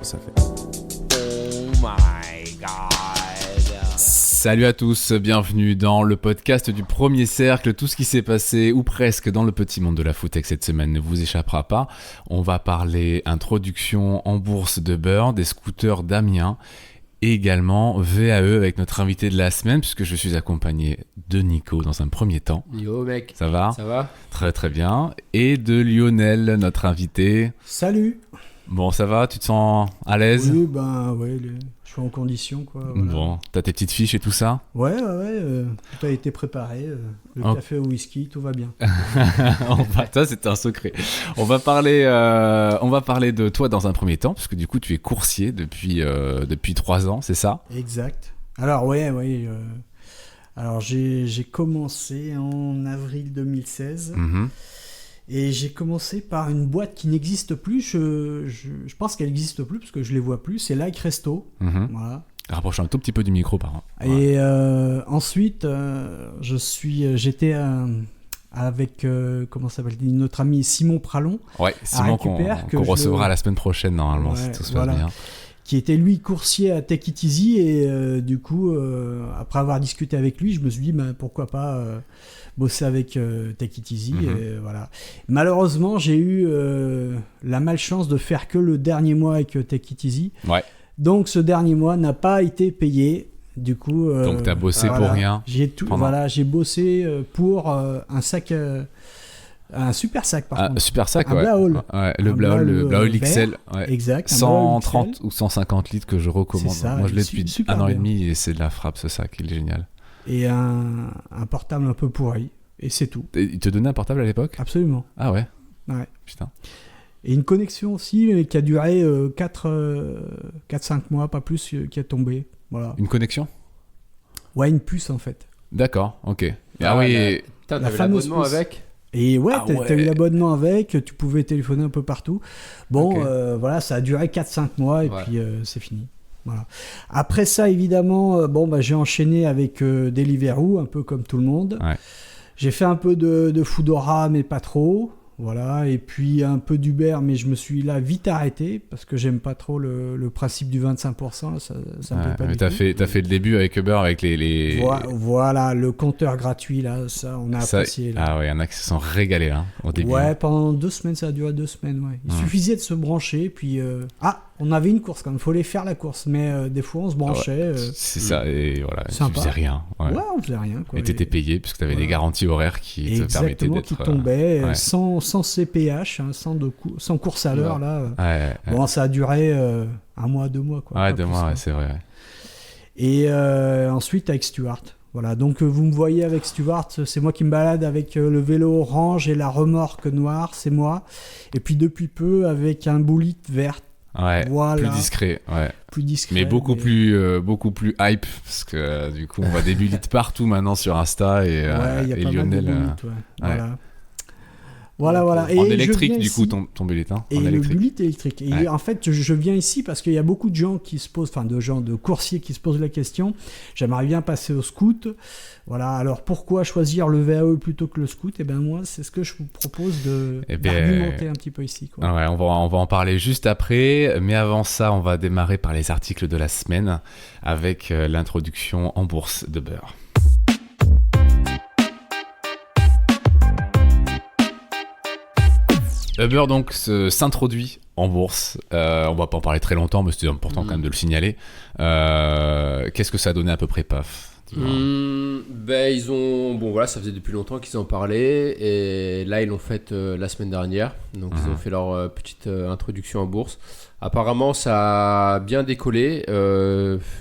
ça fait. Oh my god. Salut à tous, bienvenue dans le podcast du Premier Cercle. Tout ce qui s'est passé, ou presque, dans le petit monde de la footech cette semaine ne vous échappera pas. On va parler introduction en bourse de Beurre, des scooters d'Amiens, et également VAE avec notre invité de la semaine, puisque je suis accompagné de Nico dans un premier temps. Yo mec. Ça va ? Ça va ? Très très bien. Et de Lionel, notre invité. Salut. Bon, ça va ? Tu te sens à l'aise ? Oui, ben ouais, je suis en condition quoi. Voilà. Bon, t'as tes petites fiches et tout ça ? Ouais, tout a été préparé, le café au whisky, tout va bien. Ça, c'était un secret. On va parler de toi dans un premier temps, parce que du coup, tu es coursier depuis 3 ans, c'est ça ? Exact. Alors alors j'ai commencé en avril 2016. Et j'ai commencé par une boîte qui n'existe plus. Je pense qu'elle n'existe plus parce que je ne les vois plus. C'est Like Resto. Voilà. Rapproche un tout petit peu du micro, par contre. Et ensuite, j'étais avec comment s'appelle notre ami Simon Pralon. Ouais, Simon qu'on recevra la semaine prochaine normalement, ouais, si tout se passe bien. Qui était lui coursier à Take It Easy et du coup, après avoir discuté avec lui, je me suis dit pourquoi pas bosser avec Take It Easy. Et voilà. Malheureusement, j'ai eu la malchance de faire que le dernier mois avec Take It Easy. Ouais. Donc ce dernier mois n'a pas été payé. Du coup, donc tu as bossé pour rien. J'ai bossé pour un sac. Un super sac par contre. Super sac, un Blaol. Ouais, le Blaol XL. Ouais. Exact. 130 ou 150 litres que je recommande. C'est ça, moi, je l'ai depuis un an et demi et c'est de la frappe ce sac, il est génial. Et un portable un peu pourri. Et c'est tout. Et il te donnait un portable à l'époque ? Absolument. Ah ouais ? Ouais. Putain. Et une connexion aussi qui a duré 4-5 mois, pas plus, qui est tombée. Voilà. Une connexion ? Ouais, une puce en fait. D'accord, ok. Oui. T'as l'abonnement avec ? Et ouais, t'as eu l'abonnement avec, tu pouvais téléphoner un peu partout. Bon, okay. Voilà, ça a duré 4-5 mois et puis c'est fini. Voilà. Après ça, évidemment, j'ai enchaîné avec Deliveroo, un peu comme tout le monde. Ouais. J'ai fait un peu de Foodora, mais pas trop. Voilà, et puis un peu d'Uber, mais je me suis là vite arrêté parce que j'aime pas trop le principe du 25%. Là, ça me plaît pas du tout. T'as fait le début avec Uber, avec les... Voilà, le compteur gratuit, là, ça, on a apprécié. Là. Ah ouais, il y en a qui se sont régalés là, au début. Ouais, pendant 2 semaines, ça a duré 2 semaines, ouais. Il suffisait de se brancher, puis... on avait une course quand même, il fallait faire la course, mais des fois on se branchait. C'est ça, et voilà, sympa. Tu faisais rien. Ouais, on faisait rien. Quoi. Et t'étais payé, parce que t'avais des garanties horaires qui te permettaient d'être... Exactement, qui tombaient, sans CPH, hein, sans course à l'heure, là. Bon, ça a duré 1 mois, 2 mois, quoi. Ouais, 2 mois, c'est vrai. Ouais. Et ensuite, avec Stuart. Voilà, donc vous me voyez avec Stuart, c'est moi qui me balade avec le vélo orange et la remorque noire, c'est moi. Et puis depuis peu, avec un bullet vert. Ouais, voilà. Plus discret. Mais beaucoup plus hype, parce que du coup, on voit des bullets partout maintenant sur Insta et Lionel. Voilà. Et en électrique, du coup, ton bullet. Et le bullet électrique. Et en fait, je viens ici parce qu'il y a beaucoup de gens qui se posent, de coursiers qui se posent la question. J'aimerais bien passer au scoot. Voilà. Alors, pourquoi choisir le VAE plutôt que le scoot ? Eh bien, moi, c'est ce que je vous propose d'argumenter un petit peu ici. Quoi. Ouais, on va en parler juste après. Mais avant ça, on va démarrer par les articles de la semaine avec l'introduction en bourse de Beurre. Uber donc s'introduit en bourse. On va pas en parler très longtemps, mais c'était important quand même de le signaler. Qu'est-ce que ça a donné à peu près, paf ? Ils ont... ça faisait depuis longtemps qu'ils en parlaient et là ils l'ont fait la semaine dernière. Donc ils ont fait leur petite introduction en bourse. Apparemment ça a bien décollé.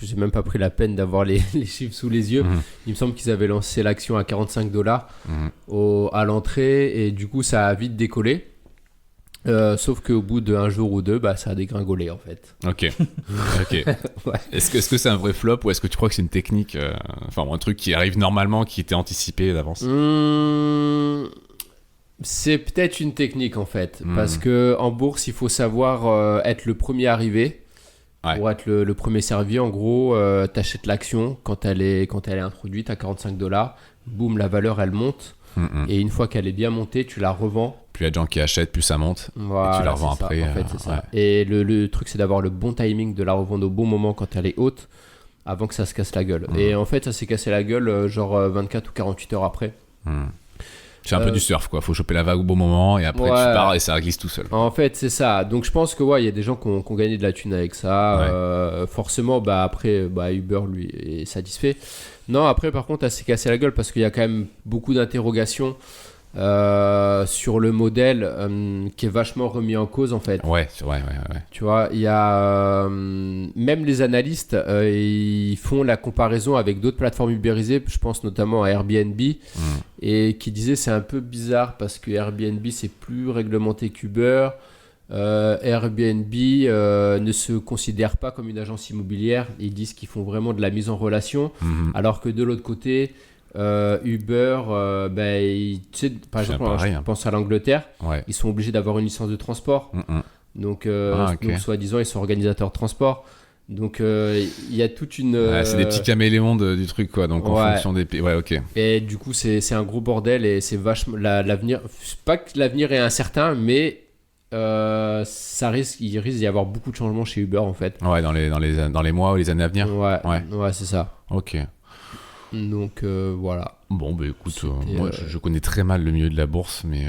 J'ai même pas pris la peine d'avoir les chiffres sous les yeux. Il me semble qu'ils avaient lancé l'action à $45 à l'entrée et du coup ça a vite décollé. Sauf qu'au bout d'un jour ou deux, ça a dégringolé en fait. Ok. Ouais. Est-ce que c'est un vrai flop ou est-ce que tu crois que c'est une technique, un truc qui arrive normalement, qui était anticipé d'avance ? C'est peut-être une technique en fait, parce que en bourse, il faut savoir être le premier arrivé pour être le premier servi. En gros, t'achètes l'action quand elle est introduite à $45. Boum, la valeur elle monte. Et une fois qu'elle est bien montée, tu la revends. Plus il y a de gens qui achètent, plus ça monte. Voilà, et tu la revends après. En fait, c'est ça. Et le truc, c'est d'avoir le bon timing, de la revendre au bon moment quand elle est haute, avant que ça se casse la gueule. Et en fait, ça s'est cassé la gueule genre 24 ou 48 heures après. C'est un peu du surf, quoi. Faut choper la vague au bon moment et après tu pars et ça glisse tout seul. En fait, c'est ça. Donc je pense que il y a des gens qui ont gagné de la thune avec ça. Forcément, après, Uber lui est satisfait. Non, après, par contre, elle s'est cassé la gueule parce qu'il y a quand même beaucoup d'interrogations sur le modèle qui est vachement remis en cause en fait. Ouais. Tu vois, il y a même les analystes, ils font la comparaison avec d'autres plateformes ubérisées, je pense notamment à Airbnb, et qui disaient c'est un peu bizarre parce que Airbnb c'est plus réglementé qu'Uber. Airbnb ne se considère pas comme une agence immobilière, ils disent qu'ils font vraiment de la mise en relation, alors que de l'autre côté Uber, tu sais, par exemple, je pense à l'Angleterre, ils sont obligés d'avoir une licence de transport. Donc, donc, soi-disant, ils sont organisateurs de transport. Donc, il y a toute une. C'est des petits caméléons du truc, quoi. Donc, en fonction des pays. Ouais, ok. Et du coup, c'est un gros bordel et c'est vachement. L'avenir. Pas que l'avenir est incertain, mais. Il risque d'y avoir beaucoup de changements chez Uber, en fait. Ouais, dans les mois ou les années à venir. Ouais, c'est ça. Ok. Donc voilà. Bon, écoute, moi je connais très mal le milieu de la bourse, mais.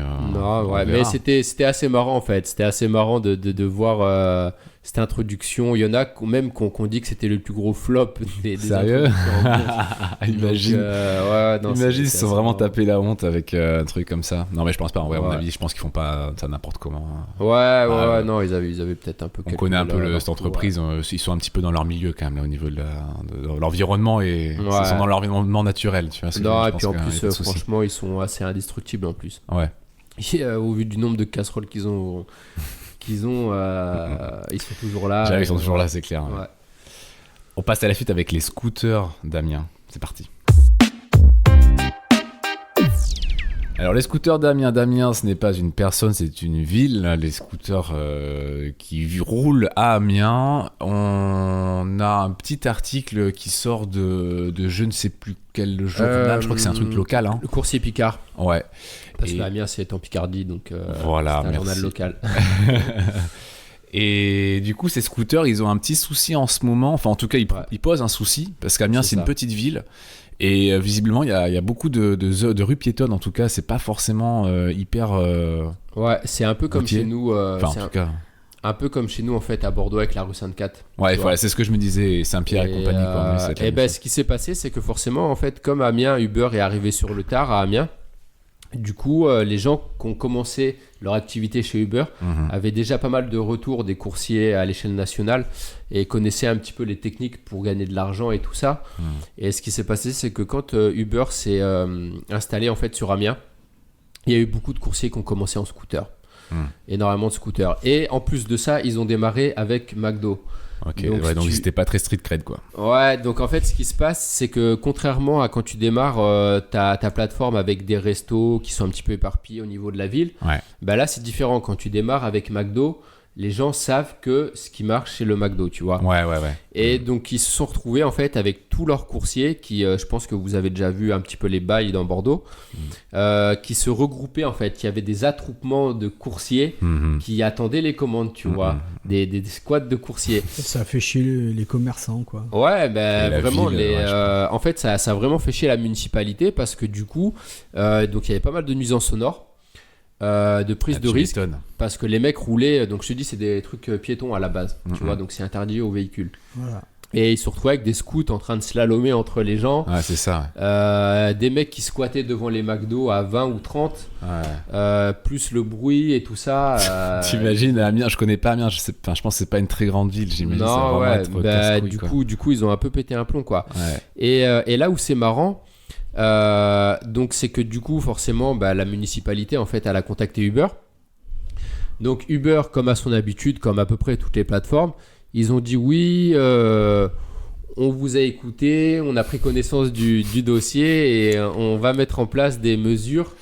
Mais c'était assez marrant en fait. C'était assez marrant de voir cette introduction. Il y en a même qu'on dit que c'était le plus gros flop des Sérieux? Imagine. Imagine ils se sont vraiment tapé la honte avec un truc comme ça. Non, mais je pense pas. À mon avis, je pense qu'ils font pas ça n'importe comment. Non, ils avaient peut-être un peu. On connaît un peu cette entreprise. Ils sont un petit peu dans leur milieu quand même, là, au niveau de l'environnement et ils sont dans leur environnement naturel, tu vois. Non, et puis en plus, franchement, ils sont assez indestructibles en plus. Ouais. Au vu du nombre de casseroles qu'ils ont, ils sont toujours là. Ils sont toujours là, c'est clair. Ouais. On passe à la suite avec les scooters, Damien. C'est parti. Alors les scooters d'Amiens, ce n'est pas une personne, c'est une ville. Les scooters qui roulent à Amiens. On a un petit article qui sort de je ne sais plus quel journal, je crois que c'est un truc local. Le Coursier Picard. Ouais. Parce que Amiens c'est en Picardie, donc voilà, c'est un journal local. Et du coup, ces scooters, ils ont un petit souci en ce moment. Enfin, en tout cas, ils posent un souci parce qu'Amiens, c'est une petite ville. Et visiblement, il y a beaucoup de rues piétonnes. En tout cas, c'est pas forcément hyper. Ouais, c'est un peu comme routier. Chez nous. En tout cas. Un peu comme chez nous en fait à Bordeaux avec la rue Sainte-Cat. Ouais, c'est ce que je me disais, Saint-Pierre et compagnie. Ce qui s'est passé, c'est que forcément, en fait, comme Amiens, Uber est arrivé sur le tard à Amiens. Du coup, les gens qui ont commencé leur activité chez Uber avaient déjà pas mal de retours des coursiers à l'échelle nationale et connaissaient un petit peu les techniques pour gagner de l'argent et tout ça. Et ce qui s'est passé, c'est que quand Uber s'est installé en fait sur Amiens, il y a eu beaucoup de coursiers qui ont commencé en scooter. Énormément de scooters. Et en plus de ça, ils ont démarré avec McDo. Ok, donc ils n'étaient pas très street cred, quoi. Ouais, donc en fait, ce qui se passe, c'est que contrairement à quand tu démarres ta plateforme avec des restos qui sont un petit peu éparpillés au niveau de la ville, là, c'est différent. Quand tu démarres avec McDo, les gens savent que ce qui marche, c'est le McDo, tu vois. Ouais. Et donc, ils se sont retrouvés, en fait, avec tous leurs coursiers qui, je pense que vous avez déjà vu un petit peu les bails dans Bordeaux, qui se regroupaient, en fait. Il y avait des attroupements de coursiers qui attendaient les commandes, tu vois. Des squads de coursiers. Ça fait chier les commerçants, quoi. Ouais, vraiment, en fait, ça a vraiment fait chier la municipalité parce que, du coup, donc il y avait pas mal de nuisances sonores. De prise de risque parce que les mecs roulaient, donc je te dis c'est des trucs piétons à la base, tu vois, donc c'est interdit aux véhicules. Voilà. Et ils se retrouvaient avec des scouts en train de slalomer entre les gens. Ouais, c'est ça. Des mecs qui squattaient devant les McDo à 20 ou 30, plus le bruit et tout ça. T'imagines, Amiens, je connais pas Amiens, je pense que c'est pas une très grande ville, j'imagine. Non, du coup, ils ont un peu pété un plomb, quoi. Ouais. Et là où c'est marrant, donc c'est que du coup forcément la municipalité en fait elle a contacté Uber. Donc Uber, comme à son habitude, comme à peu près toutes les plateformes, ils ont dit oui, on vous a écouté, on a pris connaissance du dossier et on va mettre en place des mesures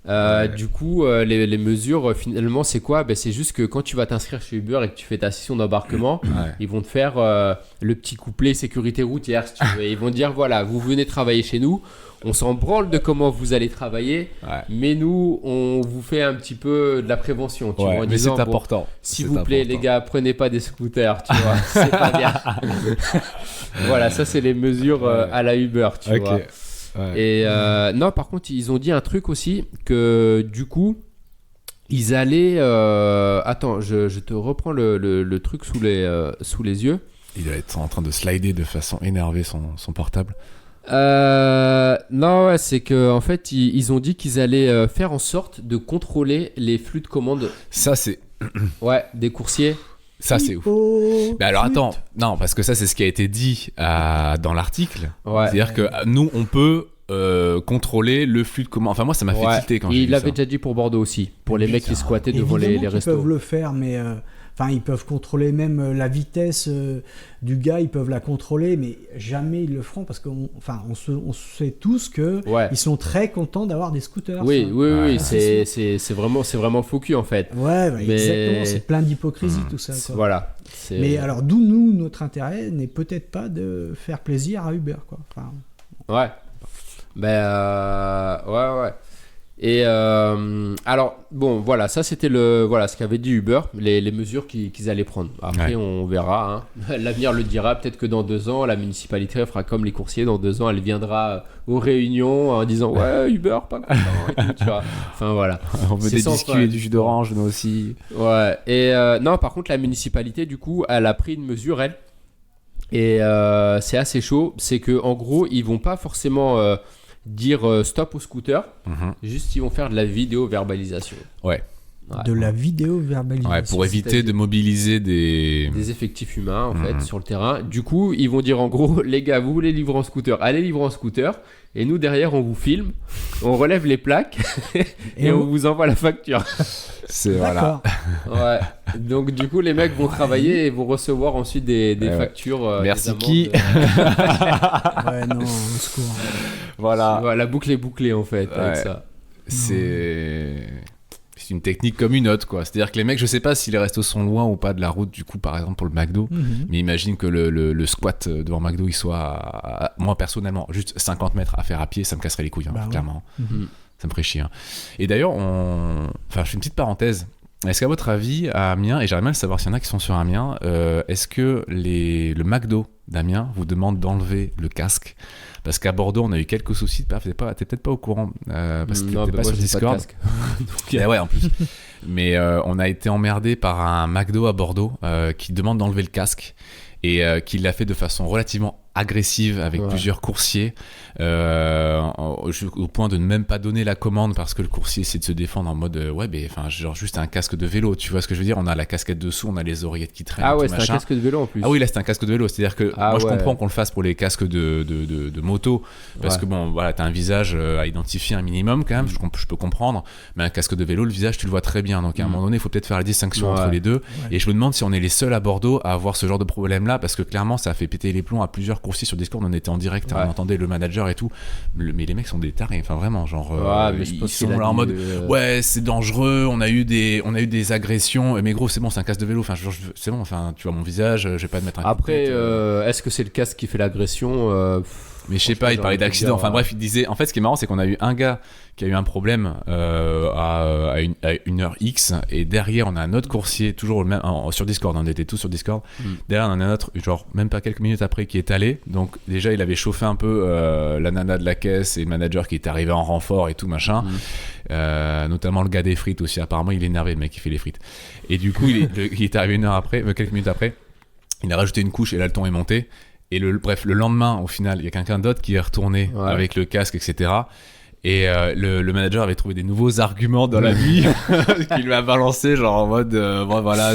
Du coup, les mesures, finalement, c'est quoi? C'est juste que quand tu vas t'inscrire chez Uber et que tu fais ta session d'embarquement, ils vont te faire le petit couplet sécurité routière, si tu veux. Et ils vont te dire, voilà, vous venez travailler chez nous, on s'en branle de comment vous allez travailler, mais nous, on vous fait un petit peu de la prévention, tu vois, en mais disant, c'est important. S'il vous plaît, les gars, prenez pas des scooters, tu vois, c'est pas bien. Voilà, ça, c'est les mesures à la Uber, tu vois. Et non, par contre, ils ont dit un truc aussi que du coup, ils allaient. Attends, je te reprends le truc sous les yeux. Il doit être en train de slider de façon énervée son portable. Non, ouais, c'est que en fait, ils ont dit qu'ils allaient faire en sorte de contrôler les flux de commandes. Ça, c'est. Ouais, des coursiers. Ça, c'est ouf. Mais alors, attends. Non, parce que ça, c'est ce qui a été dit dans l'article. Ouais. C'est-à-dire que nous, on peut contrôler le flux de commandes. Enfin, moi, ça m'a fait tilter quand j'ai vu ça. Il l'avait déjà dit pour Bordeaux aussi. Pour les mecs qui squattaient devant les restos. Ils peuvent le faire, mais... Enfin, ils peuvent contrôler même la vitesse du gars, ils peuvent la contrôler, mais jamais ils le feront parce qu'on sait tous qu'ils sont très contents d'avoir des scooters. Oui, c'est vraiment faux cul en fait. Ouais, mais exactement, c'est plein d'hypocrisie tout ça. Quoi. Voilà. Mais alors, d'où notre intérêt n'est peut-être pas de faire plaisir à Uber, quoi. Enfin... Ouais. Ouais. Et alors bon voilà, ça c'était ce qu'avait dit Uber, les mesures qu'ils allaient prendre. Après on verra, hein. L'avenir le dira. Peut-être que dans 2 ans la municipalité fera comme les coursiers. Dans 2 ans elle viendra aux réunions en disant ouais Uber pas content et tout, tu vois. Enfin voilà. On veut des biscuits et du jus d'orange nous aussi. Ouais. Et non par contre la municipalité du coup elle a pris une mesure elle. Et c'est assez chaud. C'est que en gros ils vont pas forcément dire stop au scooter, juste ils vont faire de la vidéo-verbalisation. Ouais. De la vidéo-verbalisation. Ouais, pour éviter de mobiliser des effectifs humains en fait sur le terrain. Du coup, ils vont dire en gros, les gars, vous voulez livrer en scooter, allez livrer en scooter. Et nous derrière, on vous filme, on relève les plaques et on vous envoie la facture. C'est voilà. Ouais. Donc du coup, les mecs vont travailler et vont recevoir ensuite des factures. Merci qui Ouais, non, au secours. Voilà. La boucle est bouclée en fait avec ça. C'est une technique comme une autre, quoi. C'est-à-dire que les mecs, je sais pas si les restos sont loin ou pas de la route, du coup, par exemple pour le McDo, mais imagine que le squat devant McDo, il soit, moi personnellement, juste 50 mètres à faire à pied, ça me casserait les couilles, clairement. Ça me ferait chier. Et d'ailleurs, je fais une petite parenthèse. Est-ce qu'à votre avis, à Amiens, et j'aimerais bien savoir s'il y en a qui sont sur Amiens, est-ce que le McDo d'Amiens vous demande d'enlever le casque? Parce qu'à Bordeaux, on a eu quelques soucis. T'es peut-être pas au courant. Parce que t'es pas sur Discord. Ouais, en plus. Mais on a été emmerdé par un McDo à Bordeaux qui demande d'enlever le casque et qui l'a fait de façon relativement agressive avec plusieurs coursiers au point de ne même pas donner la commande parce que le coursier essaie de se défendre en mode genre juste un casque de vélo, tu vois ce que je veux dire, on a la casquette dessous, on a les oreillettes qui traînent, c'est un casque de vélo en plus. Ah oui, là c'est un casque de vélo, c'est à dire que je comprends qu'on le fasse pour les casques de moto parce que bon voilà, t'as un visage à identifier un minimum quand même, je peux comprendre, mais un casque de vélo, le visage tu le vois très bien, donc à un moment donné il faut peut-être faire la distinction entre les deux, et je me demande si on est les seuls à Bordeaux à avoir ce genre de problème là, parce que clairement ça a fait péter les plombs à plusieurs coursiers sur Discord, on était en direct, on entendait le manager et tout, mais les mecs sont des tarés, enfin vraiment, genre ils sont là en mode ouais c'est dangereux, on a eu des agressions, mais gros c'est bon, c'est un casque de vélo, enfin c'est bon, enfin tu vois mon visage, je vais pas te mettre un après est-ce que c'est le casque qui fait l'agression? Mais je sais pas, il parlait d'accident. Enfin bref, il disait. En fait, ce qui est marrant, c'est qu'on a eu un gars qui a eu un problème à une heure X, et derrière, on a un autre coursier, toujours le même, sur Discord. On était tous sur Discord. Derrière, on en a un autre, genre même pas quelques minutes après, qui est allé. Donc déjà, il avait chauffé un peu la nana de la caisse et le manager qui était arrivé en renfort et tout machin. Notamment le gars des frites aussi. Apparemment, il est énervé, le mec qui fait les frites. Et du coup, il est arrivé une heure après, quelques minutes après. Il a rajouté une couche et là, le ton est monté. Et le lendemain, au final, il y a quelqu'un d'autre qui est retourné avec le casque, etc. Et le manager avait trouvé des nouveaux arguments dans la nuit qu'il lui a balancé, genre en mode voilà,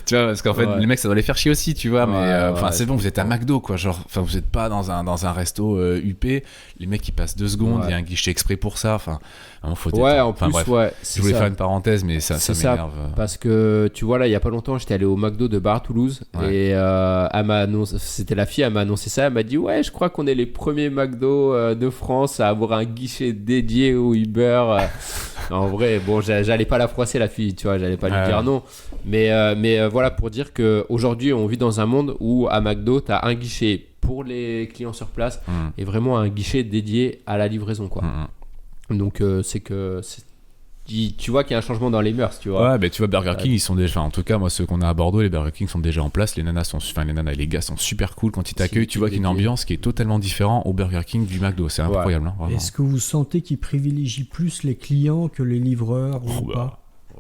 tu vois, parce qu'en fait les mecs ça doit les faire chier aussi, tu vois, mais c'est bon, vous êtes à McDo quoi, genre enfin vous êtes pas dans un resto UP, les mecs ils passent 2 secondes, il y a un guichet exprès pour ça, enfin faut en plus je voulais faire une parenthèse, mais ça m'énerve parce que tu vois là il y a pas longtemps j'étais allé au McDo de Bar-Toulouse et elle m'a annoncé, c'était la fille, elle m'a annoncé ça, elle m'a dit ouais je crois qu'on est les premiers McDo de France à avoir un guichet dédié au Uber. En vrai, bon, j'allais pas la froisser la fille, tu vois, j'allais pas lui dire non. Mais voilà, pour dire qu'aujourd'hui, on vit dans un monde où à McDo, tu as un guichet pour les clients sur place et vraiment un guichet dédié à la livraison, quoi. Donc, tu vois qu'il y a un changement dans les mœurs, tu vois. Ouais, mais tu vois, Burger King, ils sont déjà, en tout cas, moi, ceux qu'on a à Bordeaux, les Burger King sont déjà en place. Les nanas et les gars sont super cool quand ils t'accueillent. Tu vois qu'il y a une ambiance qui est totalement différente au Burger King du McDo. C'est incroyable. Hein, est-ce que vous sentez qu'ils privilégient plus les clients que les livreurs ou pas?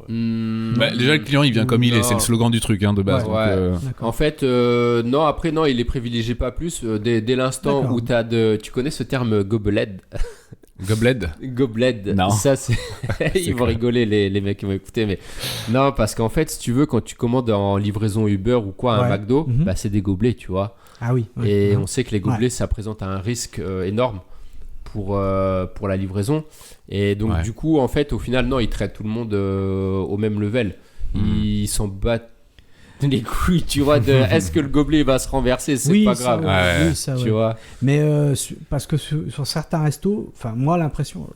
Déjà, le client, il vient comme il est. C'est le slogan du truc, de base. Donc, en fait, non, après, non, il les privilégie pas plus. Dès l'instant où tu connais ce terme gobelet. Gobelet. Non. Ça, c'est. Ils vont rigoler, les mecs qui vont écouter. Mais non, parce qu'en fait, si tu veux, quand tu commandes en livraison Uber ou quoi, un McDo, c'est des gobelets, tu vois. Ah oui. Et on sait que les gobelets, ça présente un risque énorme pour la livraison. Et donc, du coup, en fait, au final, non, ils traitent tout le monde au même level. Ils s'en battent les couilles, tu vois, est-ce que le gobelet va se renverser, c'est pas grave. Oui, ça, tu vois. Mais parce que sur certains restos, enfin moi l'impression,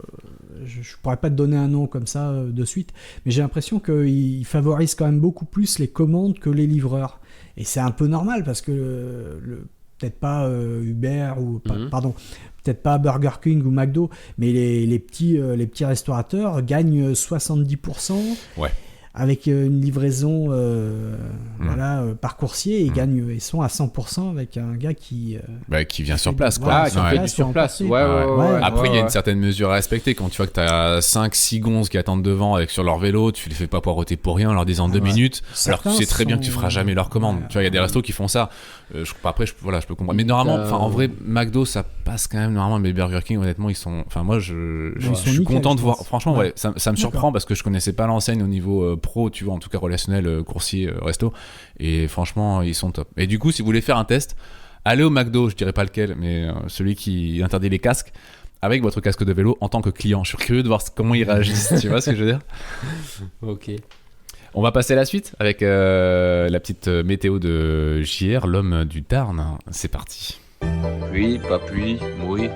je pourrais pas te donner un nom comme ça de suite, mais j'ai l'impression qu'ils favorisent quand même beaucoup plus les commandes que les livreurs. Et c'est un peu normal parce que peut-être pas Uber ou pardon, peut-être pas Burger King ou McDo, mais les petits restaurateurs gagnent 70%. Ouais. Avec une livraison par coursier, ils sont à 100% avec un gars qui vient sur place, quoi. Qui fait sur place. Ouais. Après, il y a une certaine mesure à respecter. Quand tu vois que tu as 5-6 gonzes qui attendent devant sur leur vélo, tu les fais pas poireauter pour rien en leur disant 2 minutes, alors que tu sais très bien que tu feras jamais leur commande. Tu vois, il y a des restos qui font ça. Après, je peux comprendre. Mais normalement, en vrai, McDo, ça passe quand même normalement. Mais Burger King, honnêtement, ils sont. Enfin, moi, je suis content de voir. Franchement, ça me surprend parce que je connaissais pas l'enseigne au niveau pro, tu vois, en tout cas relationnel, coursier, resto, et franchement ils sont top. Et du coup, si vous voulez faire un test, allez au McDo, je dirais pas lequel, mais celui qui interdit les casques, avec votre casque de vélo en tant que client. Je suis curieux de voir comment ils réagissent. Tu vois ce que je veux dire? Ok. On va passer à la suite avec la petite météo de JR, l'homme du Tarn. C'est parti. Pluie, pas pluie, mouille,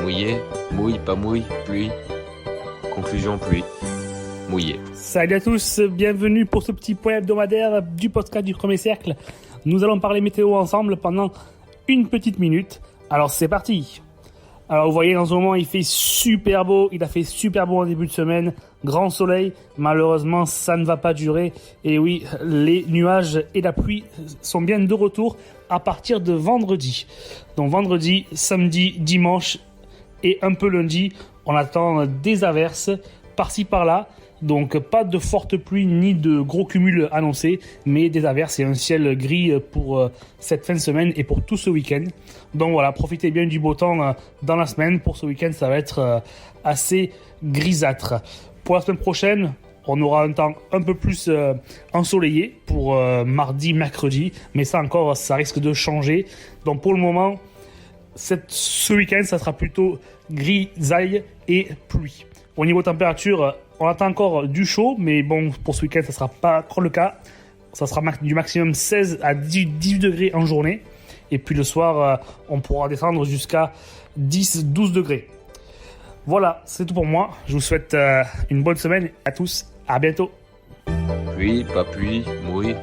mouillé, mouille, pas mouille, pluie. Conclusion, pluie. Mouillé. Salut à tous, bienvenue pour ce petit point hebdomadaire du podcast du Premier Cercle. Nous allons parler météo ensemble pendant une petite minute. Alors c'est parti. Alors vous voyez, en ce moment il fait super beau, il a fait super beau en début de semaine, grand soleil, malheureusement ça ne va pas durer. Et oui, les nuages et la pluie sont bien de retour à partir de vendredi. Donc vendredi, samedi, dimanche et un peu lundi, on attend des averses par-ci par-là. Donc pas de fortes pluies ni de gros cumuls annoncés, mais des averses et un ciel gris pour cette fin de semaine et pour tout ce week-end. Donc voilà, profitez bien du beau temps dans la semaine. Pour ce week-end, ça va être assez grisâtre. Pour la semaine prochaine, on aura un temps un peu plus ensoleillé pour mardi, mercredi, mais ça encore, ça risque de changer. Donc pour le moment, ce week-end, ça sera plutôt grisaille et pluie. Au niveau température, on attend encore du chaud, mais bon, pour ce week-end, ça ne sera pas encore le cas. Ça sera du maximum 16 à 18 degrés en journée. Et puis le soir, on pourra descendre jusqu'à 10-12 degrés. Voilà, c'est tout pour moi. Je vous souhaite une bonne semaine à tous. À bientôt. Pluie, pas pluie, mouille,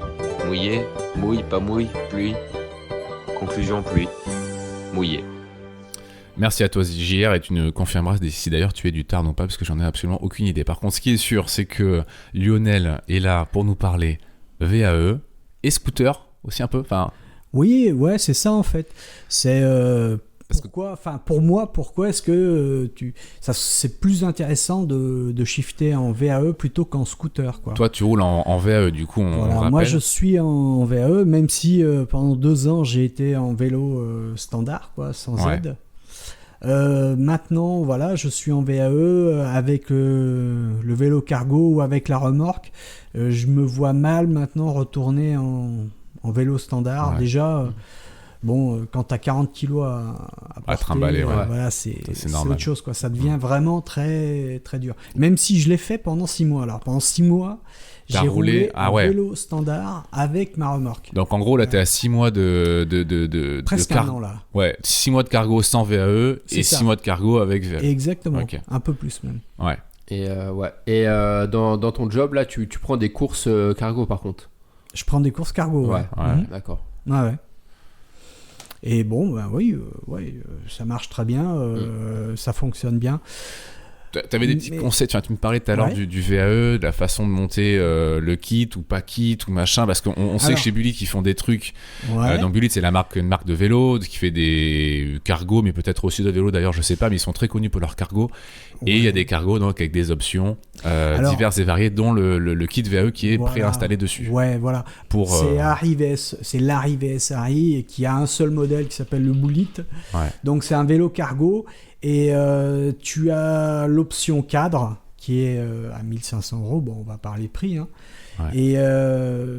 mouillé, mouille, pas mouille, pluie. Conclusion, pluie. Mouillé. Merci à toi JR, et tu nous confirmeras si d'ailleurs tu es du Tarn ou pas, parce que j'en ai absolument aucune idée. Par contre, ce qui est sûr, c'est que Lionel est là pour nous parler VAE et scooter aussi un peu. Oui, ouais, c'est ça en fait. C'est pour moi, pourquoi est-ce que c'est plus intéressant de shifter en VAE plutôt qu'en scooter, quoi. Toi, tu roules en VAE, du coup, on rappelle. Moi, je suis en VAE, même si pendant 2 ans, j'ai été en vélo standard, quoi, sans aide. Maintenant, voilà, je suis en VAE avec le vélo cargo ou avec la remorque. Je me vois mal maintenant retourner en vélo standard. Déjà, quand t'as 40 kilos à porter, trimballer, voilà, c'est autre chose, quoi. Ça devient vraiment très, très dur. Même si je l'ai fait pendant 6 mois. Alors, pendant 6 mois, j'ai roulé en vélo standard avec ma remorque. Donc en gros là t'es à 6 mois de presque un an là. Ouais, 6 mois de cargo sans VAE et 6 mois de cargo avec VAE. Exactement, un peu plus même. Ouais. Et dans ton job, là, tu prends des courses cargo, par contre. Je prends des courses cargo. Ouais. D'accord. Ouais. Et bon, oui, ça marche très bien, ça fonctionne bien. T'avais des petits conseils, tu me parlais tout à l'heure du VAE, de la façon de monter le kit ou pas kit ou machin, parce qu'on sait que chez Bullitt ils font des trucs. Donc Bullitt c'est une marque de vélo qui fait des cargos, mais peut-être aussi de vélos d'ailleurs, je sais pas, mais ils sont très connus pour leurs cargos. Et il y a des cargos donc avec des options diverses et variées, dont le kit VAE qui est préinstallé dessus. Ouais, voilà. C'est l'Ari VS Ari qui a un seul modèle qui s'appelle le Bullitt. Ouais. Donc c'est un vélo cargo. Et tu as l'option cadre qui est à 1500 €. Bon, on va parler prix. Hein. Ouais. Et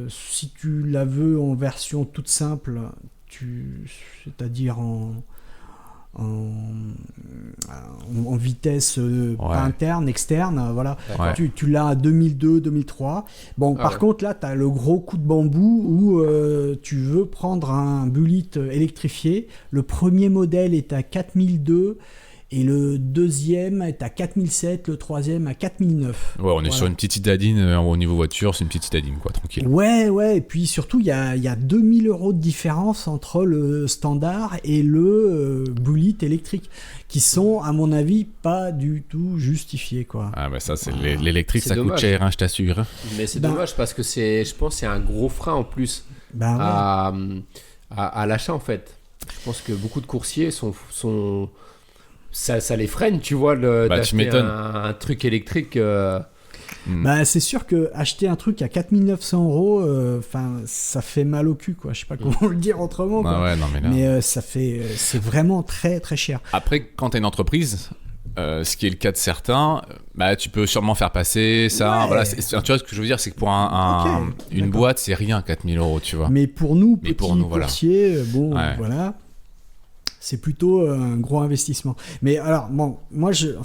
si tu la veux en version toute simple, c'est-à-dire en vitesse pas interne, externe, voilà. Tu l'as à 2002, 2003. Bon, par contre, là, tu as le gros coup de bambou où tu veux prendre un Bullitt électrifié. Le premier modèle est à 4002. Et le deuxième est à 4007, le troisième à 4009. Ouais, on est sur une petite citadine au niveau voiture, c'est une petite citadine, quoi, tranquille. Ouais, et puis surtout, il y a 2000 € de différence entre le standard et le Bullitt électrique, qui sont, à mon avis, pas du tout justifiés, quoi. Ah, bah ça, c'est l'électrique, ça coûte cher, hein, je t'assure. Mais c'est dommage parce que je pense que c'est un gros frein en plus à l'achat, en fait. Je pense que beaucoup de coursiers sont ça les freine, tu vois, d'acheter un truc électrique. C'est sûr que acheter un truc à 4900 €, ça fait mal au cul, quoi. Je sais pas comment le dire autrement, quoi. Ouais, non, mais c'est vraiment très très cher. Après, quand t'as une entreprise, ce qui est le cas de certains, tu peux sûrement faire passer ça. Ouais. Voilà, tu vois ce que je veux dire, c'est que pour une boîte, c'est rien, 4000 €, tu vois. Mais pour nous, petits coursiers, voilà. C'est plutôt un gros investissement. Mais alors, bon, moi, je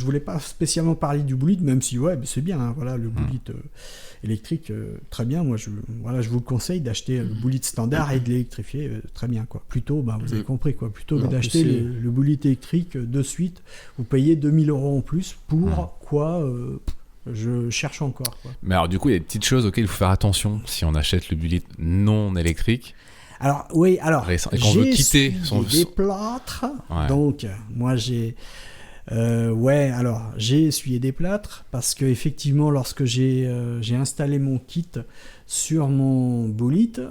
voulais pas spécialement parler du Bullitt, même si, c'est bien, hein, voilà, le Bullitt électrique, très bien. Moi, je vous le conseille d'acheter le Bullitt standard et de l'électrifier, très bien, quoi. Plutôt, vous avez compris, quoi. Plutôt que d'acheter le Bullitt électrique de suite, vous payez 2000 € en plus pour quoi je cherche encore, quoi. Mais alors, du coup, il y a des petites choses auxquelles il faut faire attention si on achète le Bullitt non électrique. Alors, j'ai des plâtres. Ouais. Donc, moi, j'ai essuyé des plâtres parce que effectivement, lorsque j'ai installé mon kit sur mon Bullitt,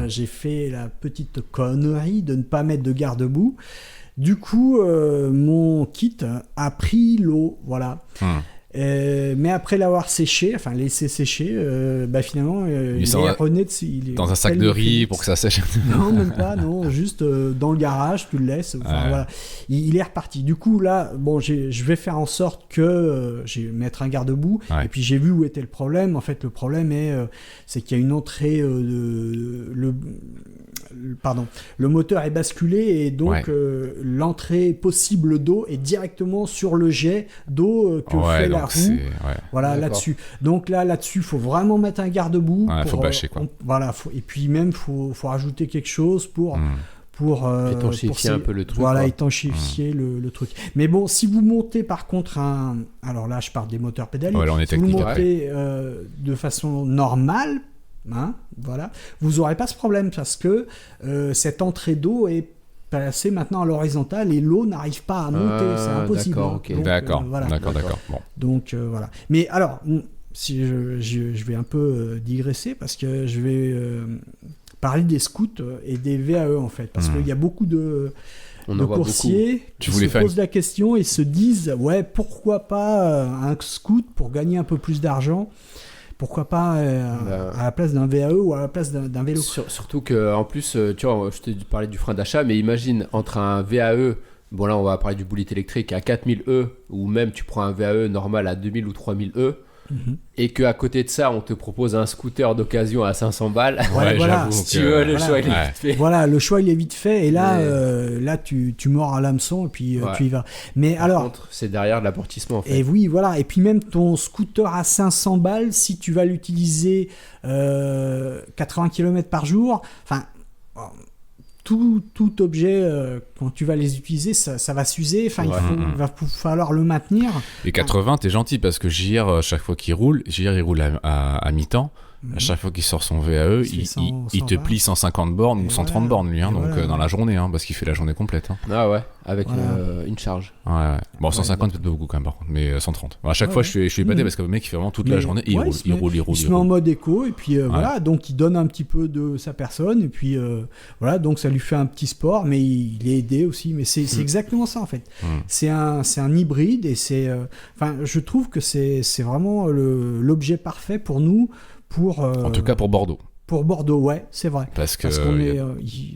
j'ai fait la petite connerie de ne pas mettre de garde-boue. Du coup, mon kit a pris l'eau, voilà. Mais après l'avoir laissé sécher, finalement, il est rené dans un sac de riz pour que ça sèche. Non, même pas, non, juste dans le garage, tu le laisses. Voilà. Il est reparti. Du coup, là, je vais faire en sorte que je vais mettre un garde-boue. Ouais. Et puis j'ai vu où était le problème. En fait, le problème c'est qu'il y a une entrée le moteur est basculé et donc l'entrée possible d'eau est directement sur le jet d'eau que fait la roue. Voilà, là-dessus. Donc là-dessus, il faut vraiment mettre un garde-boue. Il faut bâcher, quoi. Et puis même, faut rajouter quelque chose pour étanchifier un peu le truc. Voilà, étanchifier le truc. Mais bon, si vous montez par contre alors là, je parle des moteurs pédaliers. Si vous montez de façon normale, voilà, vous n'aurez pas ce problème parce que cette entrée d'eau est placée maintenant à l'horizontale et l'eau n'arrive pas à monter, c'est impossible. D'accord, ok. Donc, d'accord. Bon. Donc voilà. Mais alors, si je vais un peu digresser parce que je vais parler des scouts et des VAE en fait, parce qu'il y a beaucoup de coursiers qui se posent la question et se disent pourquoi pas un scout pour gagner un peu plus d'argent. Pourquoi pas à la place d'un VAE ou à la place d'un vélo. Surtout qu'en plus, tu vois, je t'ai parlé du frein d'achat, mais imagine entre un VAE, bon là on va parler du Bullitt électrique à 4000 € ou même tu prends un VAE normal à 2000 ou 3000 €. Et qu'à côté de ça, on te propose un scooter d'occasion à 500 balles. Voilà. Si tu veux, le choix il est vite fait. Voilà, le choix il est vite fait. Et là, tu mords à l'hameçon et puis tu y vas. Mais Par contre, c'est derrière l'amortissement en fait. Et oui, voilà. Et puis même ton scooter à 500 balles, si tu vas l'utiliser 80 km par jour, tout objet, quand tu vas les utiliser, ça va s'user. Enfin, il va falloir le maintenir. Et 80, t'es gentil parce que JR, chaque fois qu'il roule, il roule à mi-temps. À chaque fois qu'il sort son VAE, il te plie 150 bornes ou 130 bornes, lui, donc dans la journée, parce qu'il fait la journée complète. Ah ouais, avec une charge. Ouais. Bon, 150, peut-être pas beaucoup quand même, par contre, mais 150. À chaque fois, je suis épaté parce que le mec, il fait vraiment toute la journée, il roule. Il se met en mode éco, et puis voilà, donc il donne un petit peu de sa personne, et puis voilà, donc ça lui fait un petit sport, mais il est aidé aussi, mais c'est exactement ça, en fait. C'est un hybride, et je trouve que c'est vraiment l'objet parfait pour nous. En tout cas pour Bordeaux. Pour Bordeaux, ouais, c'est vrai. Parce qu'on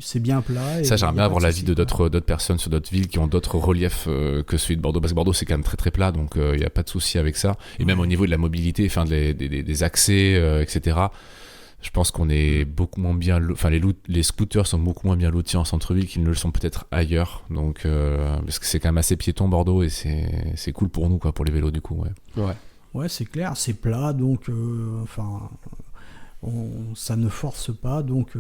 c'est bien plat. Ça, j'aimerais bien avoir l'avis de d'autres personnes sur d'autres villes qui ont d'autres reliefs que celui de Bordeaux. Parce que Bordeaux, c'est quand même très très plat, donc il n'y a pas de souci avec ça. Et même au niveau de la mobilité, des accès, etc. Je pense qu'on est beaucoup moins bien... les scooters sont beaucoup moins bien lotis en centre-ville qu'ils ne le sont peut-être ailleurs. Donc, parce que c'est quand même assez piéton, Bordeaux, et c'est cool pour nous, quoi, pour les vélos, du coup. Ouais, c'est clair, c'est plat, donc ça ne force pas, donc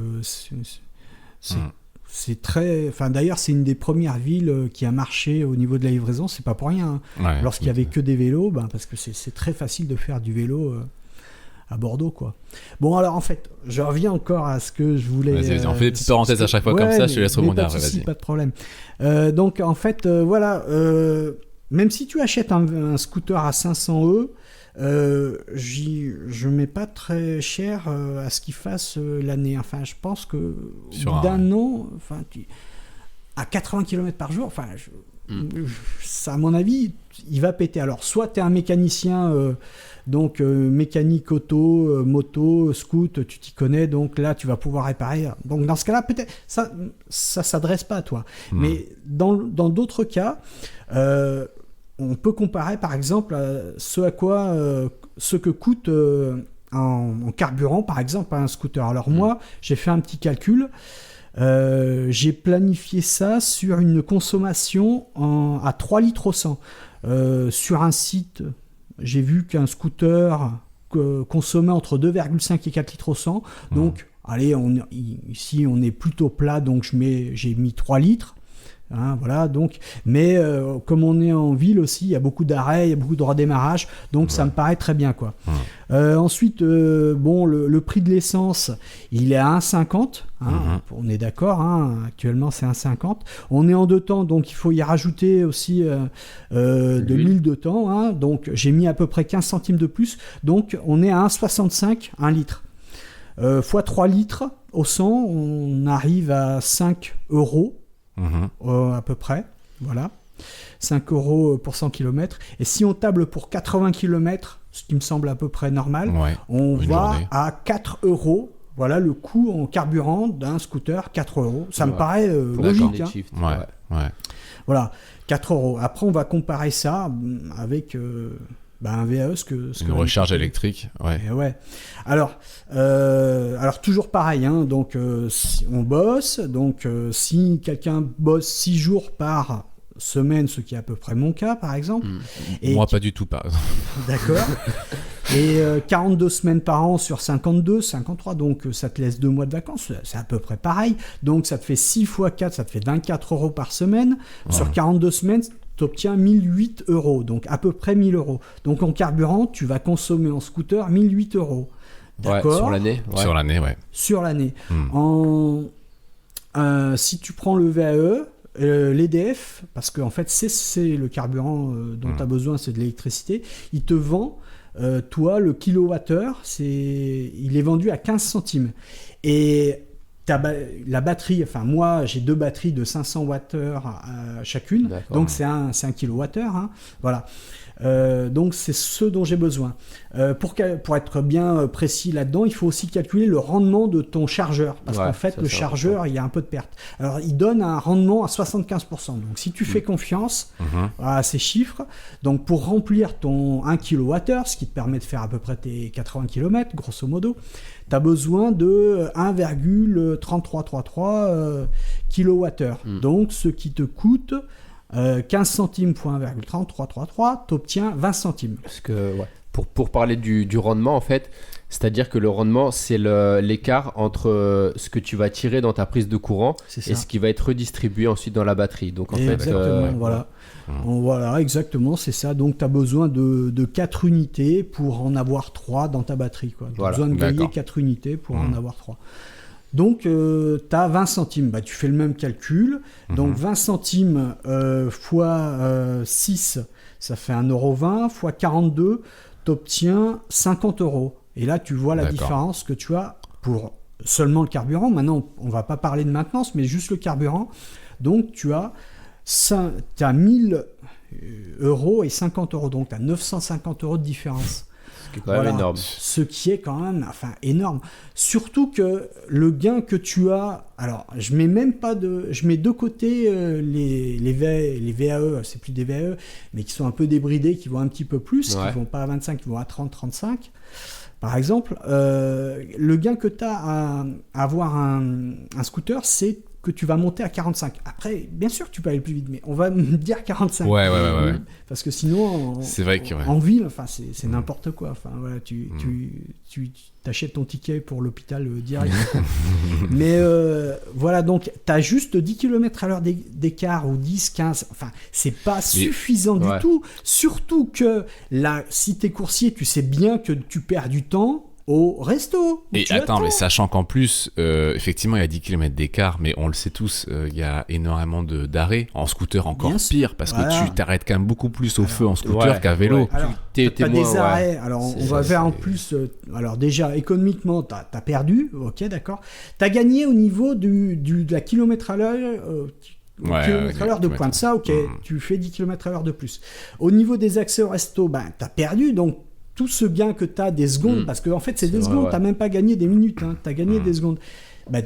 c'est très... D'ailleurs, c'est une des premières villes qui a marché au niveau de la livraison, c'est pas pour rien. Lorsqu'il y avait que des vélos, parce que c'est très facile de faire du vélo à Bordeaux, quoi. Bon, alors en fait, je reviens encore à ce que je voulais... Vas-y, on fait des petites parenthèses à chaque fois comme ça, je te laisse rebondir. Pas de problème. Donc en fait, voilà... même si tu achètes un scooter à 500 € je mets pas très cher à ce qu'il fasse l'année. Enfin, je pense que au bout d'un an, à 80 km par jour, ça, à mon avis, il va péter. Alors, soit tu es un mécanicien, donc mécanique auto, moto, scoot, tu t'y connais, donc là, tu vas pouvoir réparer. Donc, dans ce cas-là, peut-être, ça s'adresse pas à toi. Mais dans d'autres cas, on peut comparer par exemple ce que coûte en carburant par exemple un scooter. Alors moi, j'ai fait un petit calcul. J'ai planifié ça sur une consommation à 3 litres au 100. Sur un site, j'ai vu qu'un scooter consommait entre 2,5 et 4 litres au 100. Donc, allez, ici on est plutôt plat, donc j'ai mis 3 litres. Voilà, donc, mais comme on est en ville aussi, il y a beaucoup d'arrêts, il y a beaucoup de redémarrage, donc ça me paraît très bien, quoi. Ensuite, le prix de l'essence, il est à 1,50, on est d'accord, actuellement c'est 1,50. On est en 2 temps, donc il faut y rajouter aussi de l'huile de temps, donc j'ai mis à peu près 15 centimes de plus, donc on est à 1,65 1 litre. Fois 3 litres au 100, on arrive à 5 €. À peu près, voilà, 5 € pour 100 km. Et si on table pour 80 km, ce qui me semble à peu près normal, on va à 4 €. Voilà le coût en carburant d'un scooter, 4 €. Ça me paraît logique. Voilà, 4 €. Après, on va comparer ça avec un VAE, une recharge électrique. Alors toujours pareil, donc si on bosse, donc si quelqu'un bosse 6 jours par semaine, ce qui est à peu près mon cas par exemple. Moi pas du tout, par exemple. D'accord. Et 42 semaines par an sur 52, 53, donc ça te laisse 2 mois de vacances, c'est à peu près pareil. Donc ça te fait 6 fois 4, ça te fait 24 € par semaine. Sur 42 semaines, tu obtiens 1008 €, donc à peu près 1000 €. Donc en carburant, tu vas consommer en scooter 1008 €. D'accord ? Sur l'année. Sur l'année. Si tu prends le VAE, l'EDF, parce qu'en fait c'est le carburant dont tu as besoin, c'est de l'électricité, il te vend, toi, le kilowattheure, il est vendu à 15 centimes. Et la batterie, moi j'ai 2 batteries de 500 Wh chacune. D'accord. Donc c'est un kilowattheure, voilà. Donc c'est ce dont j'ai besoin. Pour être bien précis là-dedans, il faut aussi calculer le rendement de ton chargeur, parce qu'en fait le chargeur, il y a un peu de perte. Alors il donne un rendement à 75%. Donc si tu fais confiance à ces chiffres, donc pour remplir ton 1 kWh, ce qui te permet de faire à peu près tes 80 km grosso modo, tu as besoin de 1,3333 kWh. Donc ce qui te coûte 15 centimes fois 1,3333, tu obtiens 20 centimes. Parce que, pour parler du rendement, en fait, C'est-à-dire que le rendement, c'est l'écart entre ce que tu vas tirer dans ta prise de courant et ce qui va être redistribué ensuite dans la batterie. Donc en fait, voilà. Voilà, exactement, c'est ça. Donc tu as besoin de 4 unités pour en avoir 3 dans ta batterie. Tu as besoin de griller 4 unités pour en avoir 3. Donc tu as 20 centimes. Bah, tu fais le même calcul. Donc 20 centimes fois 6, ça fait 1,20 €. Fois 42, tu obtiens 50 €. Et là, tu vois la différence que tu as pour seulement le carburant. Maintenant, on ne va pas parler de maintenance, mais juste le carburant. Donc tu as 1000 € et 50 €. Donc tu as 950 € de différence. Ce qui est quand même énorme. Ce qui est quand même énorme. Surtout que le gain que tu as... Alors, je mets de côté les VAE, c'est plus des VAE, mais qui sont un peu débridés, qui vont un petit peu plus, qui ne vont pas à 25, qui vont à 30, 35. Par exemple, le gain que tu as à avoir un scooter, c'est que tu vas monter à 45. Après, bien sûr, tu peux aller plus vite, mais on va me dire 45. Ouais. Parce que sinon, c'est vrai en ville, c'est n'importe quoi. Enfin, voilà, tu t'achètes ton ticket pour l'hôpital direct. Mais voilà, donc tu as juste 10 km/h d'écart ou 10, 15. Enfin, c'est pas suffisant du tout. Surtout que là, si tu es coursier, tu sais bien que tu perds du temps au resto. Et attends, mais sachant qu'en plus, effectivement, il y a 10 km d'écart, mais on le sait tous, il y a énormément d'arrêts. En scooter, encore pire, parce que tu t'arrêtes quand même beaucoup plus au feu en scooter qu'à vélo. Alors, t'as des arrêts. Alors, on va vers en plus... alors déjà, économiquement, t'as perdu. Ok, d'accord. T'as gagné au niveau de la kilomètre à l'heure... kilomètre à l'heure de pointe. Ça, ok, tu fais 10 km à l'heure de plus. Au niveau des accès au resto, t'as perdu, donc tout ce gain que tu as des secondes, parce qu'en fait c'est des secondes, tu n'as même pas gagné des minutes, tu as gagné des secondes.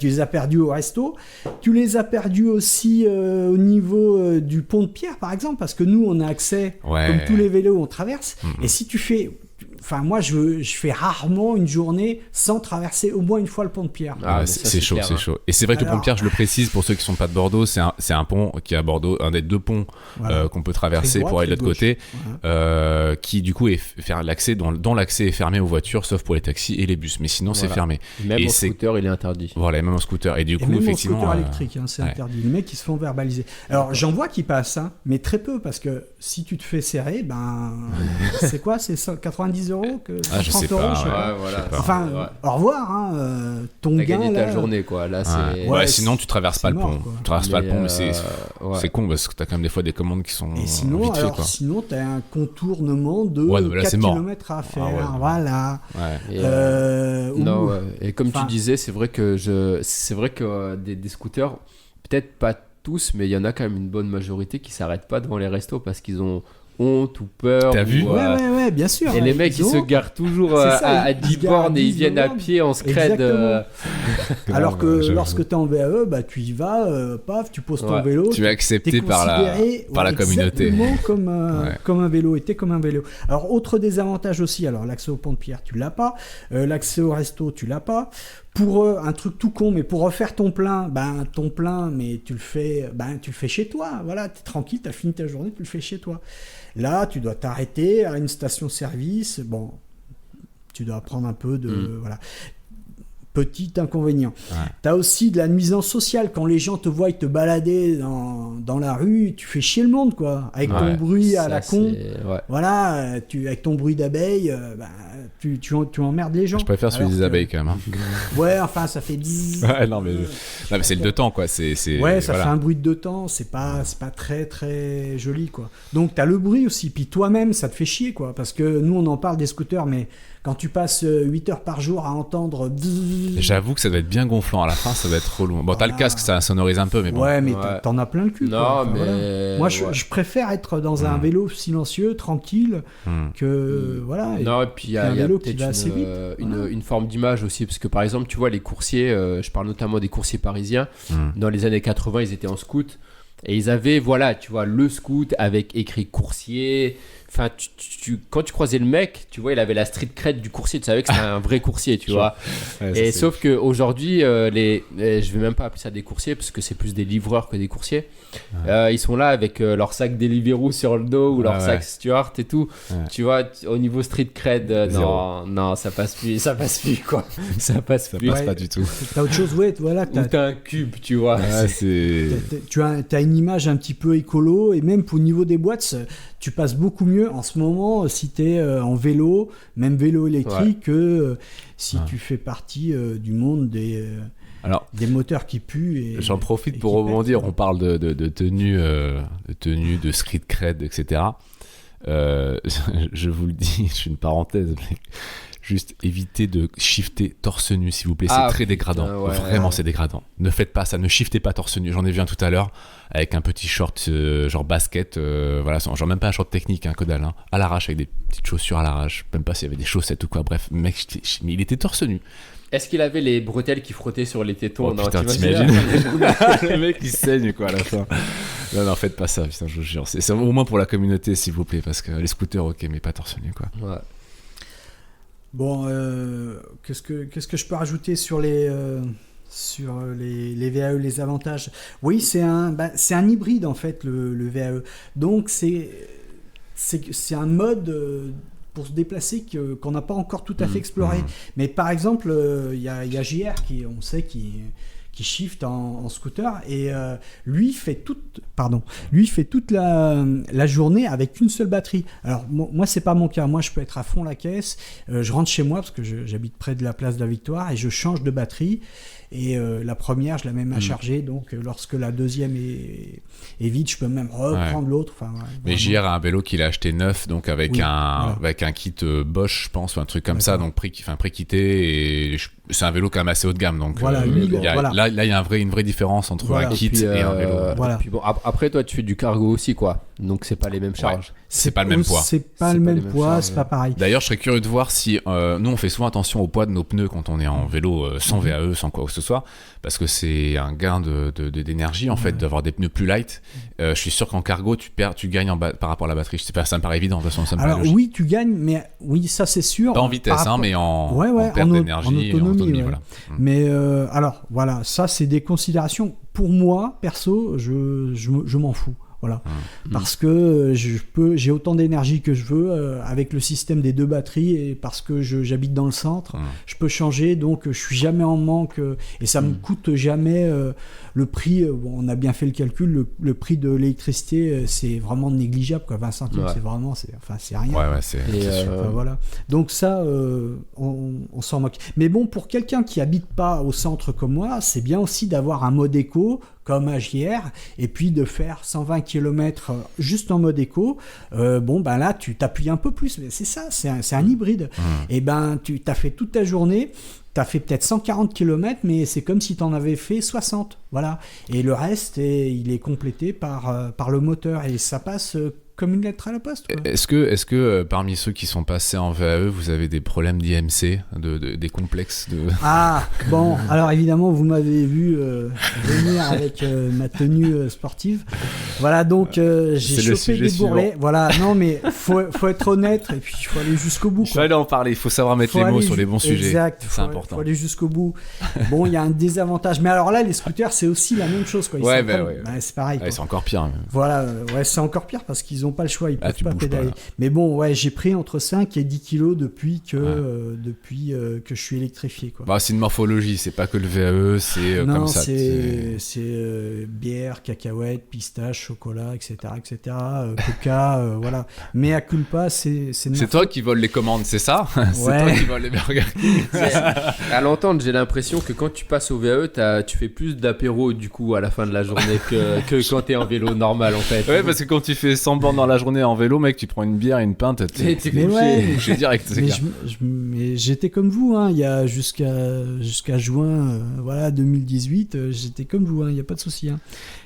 Tu les as perdus au resto, tu les as perdus aussi au niveau du pont de Pierre par exemple, parce que nous on a accès, comme tous les vélos on traverse, et si tu fais... Enfin, moi, je fais rarement une journée sans traverser au moins une fois le pont de Pierre. C'est chaud, c'est chaud. Et c'est vrai que le pont de Pierre, je le précise pour ceux qui ne sont pas de Bordeaux, c'est un pont qui est à Bordeaux, un des 2 ponts qu'on peut traverser pour aller de l'autre côté, qui du coup faire l'accès, dont l'accès est fermé aux voitures, sauf pour les taxis et les bus. Mais sinon, c'est fermé. Même en scooter, il est interdit. Voilà, même en scooter. Et du coup, effectivement. Même en scooter électrique, c'est interdit. Les mecs, ils se font verbaliser. Alors, j'en vois qui passent, mais très peu, parce que si tu te fais serrer, c'est quoi? C'est 90 €? Je sais pas. Enfin, au revoir, ton gain. T'as gagné ta journée, quoi. Là, c'est... sinon, tu traverses pas le pont. Tu traverses pas le pont, mais c'est con parce que t'as quand même des fois des commandes qui sont et sinon, vite faites, quoi. Sinon, t'as un contournement de 4 km à faire. Voilà. Et comme tu disais, c'est vrai que des scooters, peut-être pas tous, mais il y en a quand même une bonne majorité qui s'arrêtent pas devant les restos parce qu'ils ont honte ou peur. T'as vu? Ouais, bien sûr. Et les mecs, ils se garent toujours à 10 bornes et ils viennent à pied en scred. Alors que lorsque t'es en VAE, tu y vas, paf, tu poses ton vélo. Tu es accepté par la communauté. Comme un vélo, était comme un vélo. Alors, autre désavantage aussi, alors l'accès au pont de Pierre, tu l'as pas. L'accès au resto, tu l'as pas. Pour un truc tout con, mais pour refaire ton plein, mais tu le fais chez toi. Voilà, t'es tranquille, t'as fini ta journée, tu le fais chez toi. Là, tu dois t'arrêter à une station-service. Bon, tu dois prendre un peu de... Voilà. Petit inconvénient. Tu as aussi de la nuisance sociale. Quand les gens te voient te balader dans la rue, tu fais chier le monde, quoi. Avec ton bruit à la con. Voilà, avec ton bruit d'abeilles, tu emmerdes les gens. Je préfère celui des abeilles, quand même. Ouais, enfin, ça fait 10... non, mais c'est le 2 temps, quoi. Ça fait un bruit de 2 temps. C'est pas très, très joli, quoi. Donc, tu as le bruit aussi. Puis toi-même, ça te fait chier, quoi. Parce que nous, on en parle des scooters, mais... Quand tu passes 8 heures par jour à entendre... J'avoue que ça doit être bien gonflant à la fin, ça doit être relou. Bon, t'as le casque, ça sonorise un peu, mais bon. Ouais, mais t'en as plein le cul. Non, mais... Voilà. Moi, je préfère être dans un vélo silencieux, tranquille, que... Voilà. Non, et puis il y a peut-être une forme d'image aussi, parce que par exemple, tu vois, les coursiers, je parle notamment des coursiers parisiens, dans les années 80, ils étaient en scoot. Et ils avaient, voilà, tu vois, le scoot avec écrit coursier. Enfin, quand tu croisais le mec, tu vois, il avait la street cred du coursier. Tu savais que c'était un vrai coursier, tu vois. Ouais, et sauf qu'aujourd'hui, je vais même pas appeler ça des coursiers parce que c'est plus des livreurs que des coursiers. Ouais. Ils sont là avec leur sac Deliveroo sur le dos ou leur sac Stuart et tout. Ouais. Tu vois, au niveau street cred, non, ça passe plus quoi. ça passe pas du tout. T'as autre chose, ouais, voilà. T'as un cube, tu vois. Tu as une image un petit peu écolo et même au niveau des boîtes, tu passes beaucoup mieux en ce moment si tu es en vélo, même vélo électrique, que si tu fais partie du monde des moteurs qui puent. J'en profite pour rebondir, on parle de tenue, de street cred, etc. Je vous le dis, je fais une parenthèse, mais juste évitez de shifter torse nu, s'il vous plaît. C'est très dégradant. Vraiment, c'est dégradant. Ne faites pas ça. Ne shiftez pas torse nu. J'en ai vu un tout à l'heure avec un petit short genre basket. Voilà, genre même pas un short technique, que dalle. À l'arrache, avec des petites chaussures à l'arrache. Même pas s'il y avait des chaussettes ou quoi. Bref, mec, mais il était torse nu. Est-ce qu'il avait les bretelles qui frottaient sur les tétons? Non, putain, t'imagines le mec qui saigne quoi à la fin. Non, faites pas ça, putain, je vous jure. C'est au moins pour la communauté, s'il vous plaît, parce que les scooters, ok, mais pas torse nu, quoi. Ouais. Bon, qu'est-ce que je peux rajouter sur les VAE, les avantages? Oui, c'est un hybride en fait, le VAE. Donc c'est un mode pour se déplacer qu'on n'a pas encore tout à fait exploré. Mais par exemple, il y a JR on sait qui shift en scooter et lui fait toute la journée avec une seule batterie. Alors moi c'est pas mon cas, moi je peux être à fond la caisse, je rentre chez moi parce que j'habite près de la place de la Victoire et je change de batterie et la première je la mets à charger, donc lorsque la deuxième est vide je peux même reprendre l'autre. Enfin, mais JR a un vélo qu'il a acheté neuf, donc avec un kit Bosch je pense ou un truc comme ça, donc pré-quitté, et c'est un vélo quand même assez haut de gamme, donc là il y a une vraie différence entre un kit et un vélo. Et puis bon, après toi tu fais du cargo aussi quoi, donc c'est pas les mêmes charges. C'est pas le même poids. C'est pas le même poids, c'est pas pareil. D'ailleurs, je serais curieux de voir si nous on fait souvent attention au poids de nos pneus quand on est en vélo sans VAE, sans quoi que ce soit, parce que c'est un gain d'énergie en fait d'avoir des pneus plus light. Je suis sûr qu'en cargo tu gagnes par rapport à la batterie. Je sais pas, ça me paraît évident de toute façon. Alors oui, tu gagnes, mais oui, ça c'est sûr. Pas en vitesse, mais en perte d'énergie, en autonomie. Voilà. Mais alors voilà, ça c'est des considérations. Pour moi, perso, je m'en fous. Voilà. Parce que j'ai autant d'énergie que je veux avec le système des deux batteries, et parce que j'habite dans le centre, je peux changer, donc je suis jamais en manque et ça me coûte jamais le prix. On a bien fait le calcul, le prix de l'électricité c'est vraiment négligeable quoi, 20 centimes c'est rien. C'est voilà. Donc ça on s'en moque. Mais bon, pour quelqu'un qui habite pas au centre comme moi, c'est bien aussi d'avoir un mode éco comme HIR, et puis de faire 120 km juste en mode éco. Là tu t'appuies un peu plus, mais c'est ça, c'est un hybride. Et tu t'as fait toute ta journée, t'as fait peut-être 140 km, mais c'est comme si t'en avais fait 60, voilà. Et le reste il est complété par le moteur, et ça passe comme une lettre à la poste, quoi. Est-ce que parmi ceux qui sont passés en VAE, vous avez des problèmes d'IMC, des complexes de... Ah, bon, alors évidemment, vous m'avez vu venir avec ma tenue sportive. Voilà, donc j'ai chopé des bourrelets. Voilà, non, mais faut être honnête, et puis il faut aller jusqu'au bout. Il faut aller en parler, il faut savoir mettre les mots sur les bons sujets. Exact, c'est important. Il faut aller jusqu'au bout. Bon, il y a un désavantage. Mais alors là, les scooters, c'est aussi la même chose, quoi. C'est pareil. C'est encore pire. Même. Voilà, c'est encore pire parce qu'ils n'ont pas le choix, ils peuvent pas pédaler. Mais bon, j'ai pris entre 5 et 10 kilos depuis que je suis électrifié, quoi. C'est une morphologie, c'est pas que le VAE, c'est comme ça. C'est bière, cacahuètes, pistache, chocolat, etc. Coca, voilà. Mais à culpa, c'est toi qui voles les commandes, c'est ça? C'est toi qui voles les Burger King. À l'entendre, j'ai l'impression que quand tu passes au VAE, tu fais plus d'apéro du coup à la fin de la journée que quand t'es en vélo normal en fait. Ouais, parce que quand tu fais 100 bornes dans la journée en vélo, mec, tu prends une bière et une pinte, t'es couché direct. Mais j'étais comme vous, il y a jusqu'à juin 2018, j'étais comme vous, il n'y a pas de souci.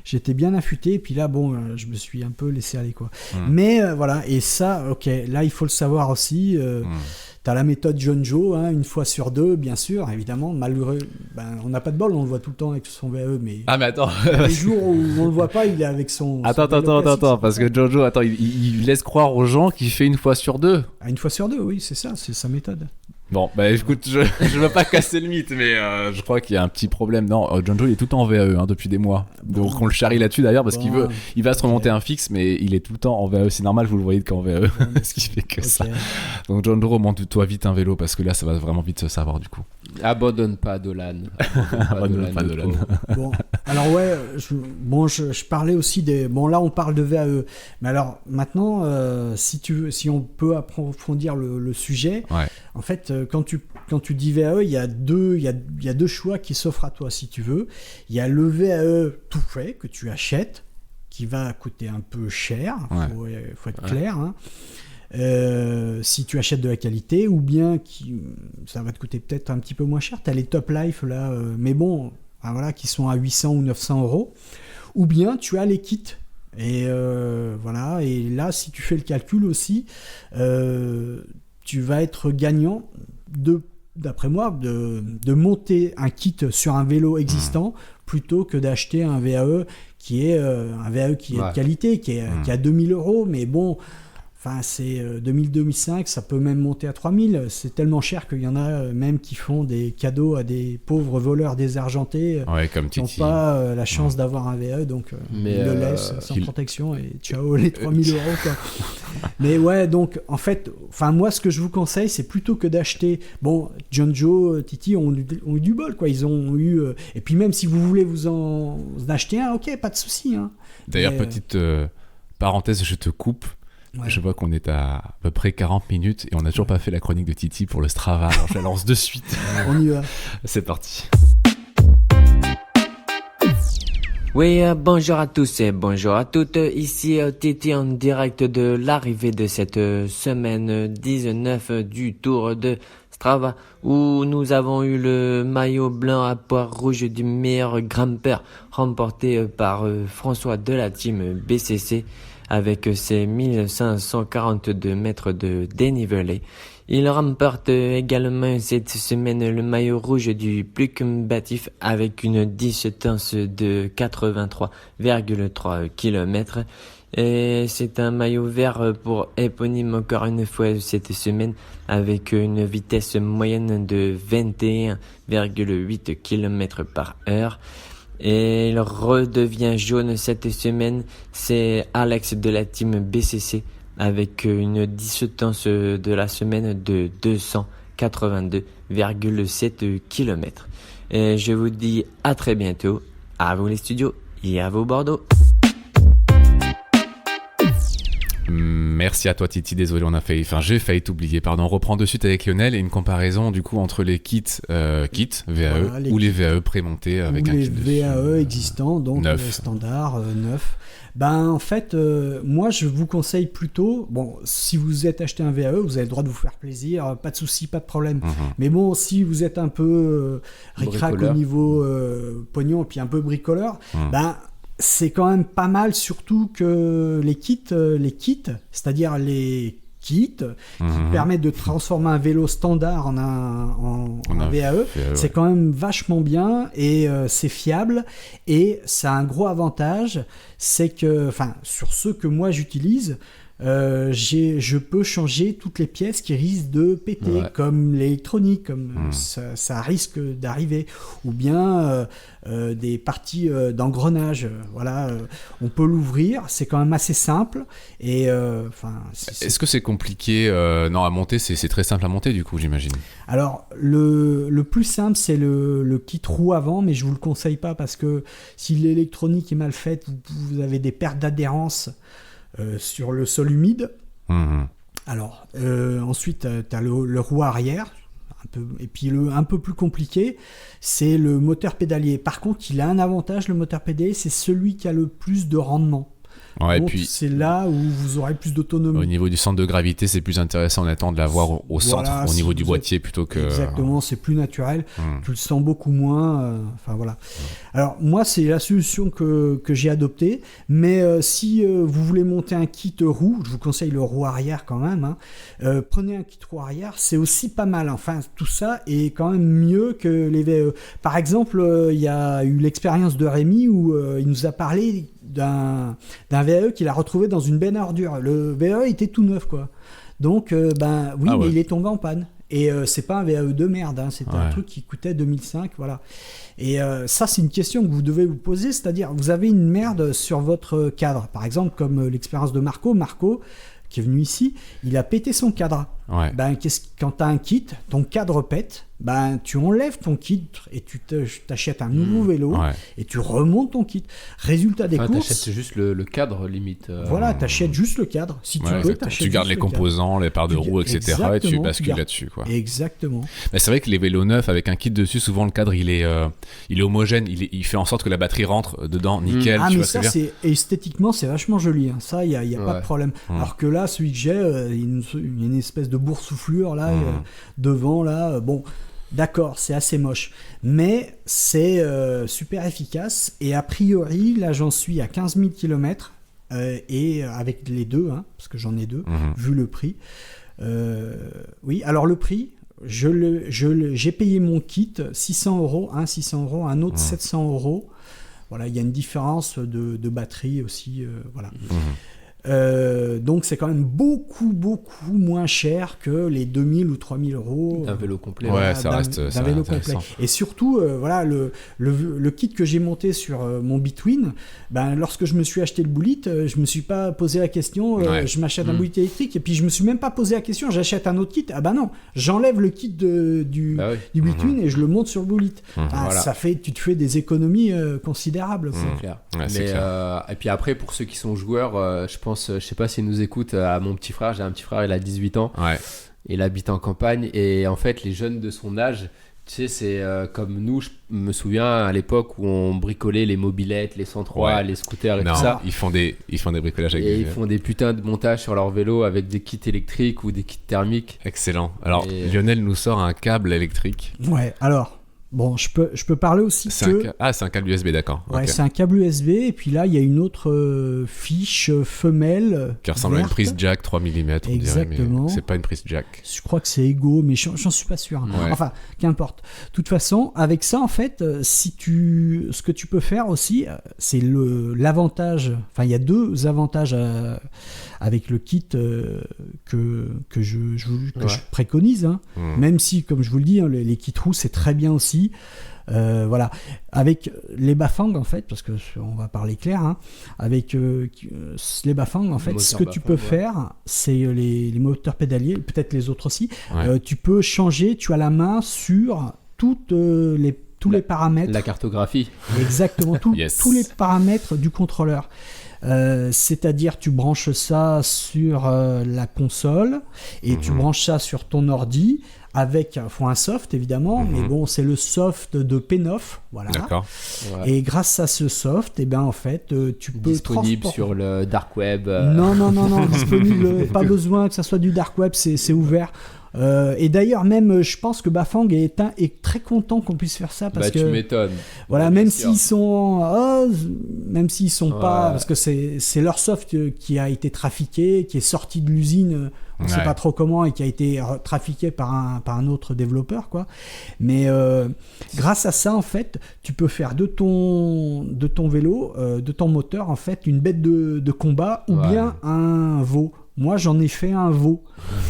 J'étais bien affûté, et puis là, bon, je me suis un peu laissé aller, quoi. Mais voilà, et ça, ok, là, il faut le savoir aussi. T'as la méthode John Joe, hein, 1 fois sur 2, bien sûr, évidemment. Malgré, on n'a pas de bol, on le voit tout le temps avec son VAE, mais. Ah, mais attends. Les jours où on le voit pas, il est avec son. Attends, parce que Jojo, il laisse croire aux gens qu'il fait 1 fois sur 2. 1 fois sur 2, oui, c'est ça, c'est sa méthode. Bon, écoute, je veux pas casser le mythe, mais je crois qu'il y a un petit problème. Non, John Joe, il est tout le temps en VAE depuis des mois. Donc on le charrie là-dessus d'ailleurs parce qu'il va se remonter un fixe, mais il est tout le temps en VAE. C'est normal, vous le voyez qu'en VAE, parce qu'il fait que ça. Donc John Joe, remonte-toi vite un vélo parce que là, ça va vraiment vite se savoir du coup. Abandonne pas Dolan. Abandonne pas Dolan. Bon, alors ouais, je parlais aussi des. Bon, là, on parle de VAE, mais alors maintenant, si on peut approfondir le sujet, en fait, quand tu dis VAE, il y a deux choix qui s'offrent à toi si tu veux. Il y a le VAE tout fait que tu achètes, qui va coûter un peu cher. Faut être clair. Hein. Si tu achètes de la qualité, ou bien ça va te coûter peut-être un petit peu moins cher. Tu as les Top Life là, mais bon, voilà, qui sont à 800 ou 900 euros. Ou bien tu as les kits. Et voilà. Et là, si tu fais le calcul aussi, tu vas être gagnant d'après moi, de monter un kit sur un vélo existant plutôt que d'acheter un VAE qui est de qualité, qui a 2000 euros, mais bon. Enfin, c'est 2000-2005, ça peut même monter à 3000. C'est tellement cher qu'il y en a même qui font des cadeaux à des pauvres voleurs désargentés qui n'ont pas la chance d'avoir un VAE, donc ils le laissent sans protection et ciao les 3000 euros. Quoi. Mais ouais, donc en fait, moi ce que je vous conseille, c'est plutôt que d'acheter. Bon, John Joe, Titi ont eu du bol, quoi. Ils ont eu. Et puis même si vous voulez vous en acheter un, ok, pas de souci. Hein. D'ailleurs, petite parenthèse, je te coupe. Ouais. Je vois qu'on est à peu près 40 minutes et on n'a toujours pas fait la chronique de Titi pour le Strava. Alors je la lance de suite. On y va. C'est parti. Oui, bonjour à tous et bonjour à toutes. Ici Titi en direct de l'arrivée de cette semaine 19 du Tour de Strava où nous avons eu le maillot blanc à poire rouge du meilleur grimpeur remporté par François de la team BCC. Avec ses 1542 mètres de dénivelé. Il remporte également cette semaine le maillot rouge du plus combatif avec une distance de 83,3 km. Et c'est un maillot vert pour éponyme encore une fois cette semaine avec une vitesse moyenne de 21,8 km par heure. Et il redevient jaune cette semaine, c'est Alex de la team BCC avec une distance de la semaine de 282,7 km. Et je vous dis à très bientôt, à vous les studios et à vous Bordeaux. Merci à toi Titi, désolé j'ai failli t'oublier, pardon. On reprend de suite avec Lionel et une comparaison du coup entre les kits VAE ou les VAE prémontés avec un kit les VAE existants, donc standard, neuf. En fait, moi je vous conseille plutôt, si vous êtes acheté un VAE, vous avez le droit de vous faire plaisir, pas de souci, pas de problème. Mais bon, si vous êtes un peu ric-rac au niveau pognon et puis un peu bricoleur, c'est quand même pas mal, surtout que les kits, c'est-à-dire les kits qui permettent de transformer un vélo standard en un VAE, c'est quand même vachement bien et c'est fiable. Et ça a un gros avantage, c'est que, sur ceux que moi j'utilise, je peux changer toutes les pièces qui risquent de péter, comme l'électronique, comme ça risque d'arriver, ou bien des parties d'engrenage. On peut l'ouvrir, c'est quand même assez simple. Et est-ce que c'est compliqué Non, à monter, c'est très simple à monter du coup, j'imagine. Alors le plus simple, c'est le kit roue avant, mais je vous le conseille pas parce que si l'électronique est mal faite, vous avez des pertes d'adhérence. Sur le sol humide. Alors, ensuite, tu as le roue arrière. Et puis, un peu plus compliqué, c'est le moteur pédalier. Par contre, il a un avantage, le moteur pédalier, c'est celui qui a le plus de rendement. Ouais, donc et puis, c'est là où vous aurez plus d'autonomie. Au niveau du centre de gravité, c'est plus intéressant honnêtement de l'avoir au centre, Voilà, au si niveau du vous boîtier plutôt que... Exactement, c'est plus naturel, tu le sens beaucoup moins, enfin voilà. Alors moi c'est la solution que j'ai adoptée, mais si vous voulez monter un kit roue, je vous conseille le roue arrière quand même, hein. Prenez un kit roue arrière, c'est aussi pas mal, enfin tout ça est quand même mieux que les VE. Par exemple, il y a eu l'expérience de Rémi où il nous a parlé d'un VE qu'il a retrouvé dans une benne à ordures. Le VE était tout neuf, quoi. Donc, mais il est tombé en panne. Et c'est pas un VE de merde, hein, c'était un truc qui coûtait 2005, voilà. Et ça, c'est une question que vous devez vous poser, c'est-à-dire, vous avez une merde sur votre cadre. Par exemple, comme l'expérience de Marco, qui est venu ici, il a pété son cadre. Ouais. Quand tu as un kit, ton cadre pète, tu enlèves ton kit et tu t'achètes un nouveau vélo et tu remontes ton kit. Résultat des courses... T'achètes juste le cadre, limite. Voilà, t'achètes juste le cadre. Si tu peux, t'achètes. Tu gardes les composants, les parts de roues, etc. et tu bascules là-dessus, quoi. Exactement. Mais c'est vrai que les vélos neufs avec un kit dessus, souvent le cadre il est homogène, il fait en sorte que la batterie rentre dedans nickel. Mais ça, esthétiquement, c'est vachement joli. Hein. Ça, il y a pas de problème. Alors que là, celui que j'ai, il y a une espèce de boursouflure là devant là. Bon. D'accord, c'est assez moche, mais c'est super efficace. Et a priori, là, j'en suis à 15 000 km et avec les deux, hein, parce que j'en ai deux, vu le prix. Oui, alors le prix, j'ai payé mon kit 600 €, un autre 700 €. Voilà, il y a une différence de batterie aussi, voilà. Donc c'est quand même beaucoup moins cher que les 2000 ou 3000 € d'un vélo complet. Ça reste d'un vélo complet. Et surtout, voilà, le kit que j'ai monté sur mon Between, lorsque je me suis acheté le Bullet, je me suis pas posé la question, je m'achète un Bullet électrique, et puis je me suis même pas posé la question, j'achète un autre kit. Ah non, j'enlève le kit du Between et je le monte sur le Bullet. Ça fait, tu te fais des économies considérables. C'est clair. Ouais, c'est clair. Et puis après, pour ceux qui sont joueurs, je sais pas s'ils nous écoutent, à mon petit frère, j'ai un petit frère, il a 18 ans, il habite en campagne, et en fait les jeunes de son âge, tu sais, c'est comme nous, je me souviens à l'époque où on bricolait les mobylettes, les 103, les scooters et tout ça. Ils font des bricolages avec ils font des putains de montages sur leur vélo avec des kits électriques ou des kits thermiques. Excellent. Alors Lionel nous sort un câble électrique. Ouais, alors... Bon, je peux parler aussi c'est un câble USB, d'accord. Ouais, c'est un câble USB, et puis là, il y a une autre fiche femelle qui ressemble à une prise jack 3 mm, on dirait, mais c'est pas une prise jack. Je crois que c'est Ego, mais j'en suis pas sûr. Ouais. Enfin, qu'importe. De toute façon, avec ça, en fait, ce que tu peux faire aussi, c'est l'avantage... Enfin, il y a deux avantages avec le kit que je préconise, hein. Même si, comme je vous le dis, hein, les kits roues, c'est très bien aussi. Voilà, avec les Bafang en fait, parce que on va parler clair, hein, avec les Bafang en fait, ce que tu peux faire, c'est les moteurs pédaliers, peut-être les autres aussi. Tu peux changer, tu as la main sur tous les paramètres. La cartographie. Exactement, tous les paramètres du contrôleur. C'est-à-dire tu branches ça sur la console et tu branches ça sur ton ordi avec un soft évidemment, mais bon, c'est le soft de P9, voilà. D'accord. Et grâce à ce soft, en fait, tu peux disponible sur le dark web. Non, disponible, pas besoin que ça soit du dark web, c'est ouvert. Et d'ailleurs, même, je pense que Bafang est très content qu'on puisse faire ça parce que tu m'étonnes. Voilà, même s'ils sont pas, parce que c'est leur soft qui a été trafiqué, qui est sorti de l'usine, on sait pas trop comment, et qui a été trafiqué par un autre développeur, quoi. Mais grâce à ça, en fait, tu peux faire de ton vélo, de ton moteur, en fait, une bête de combat ou bien un veau. Moi, j'en ai fait un veau.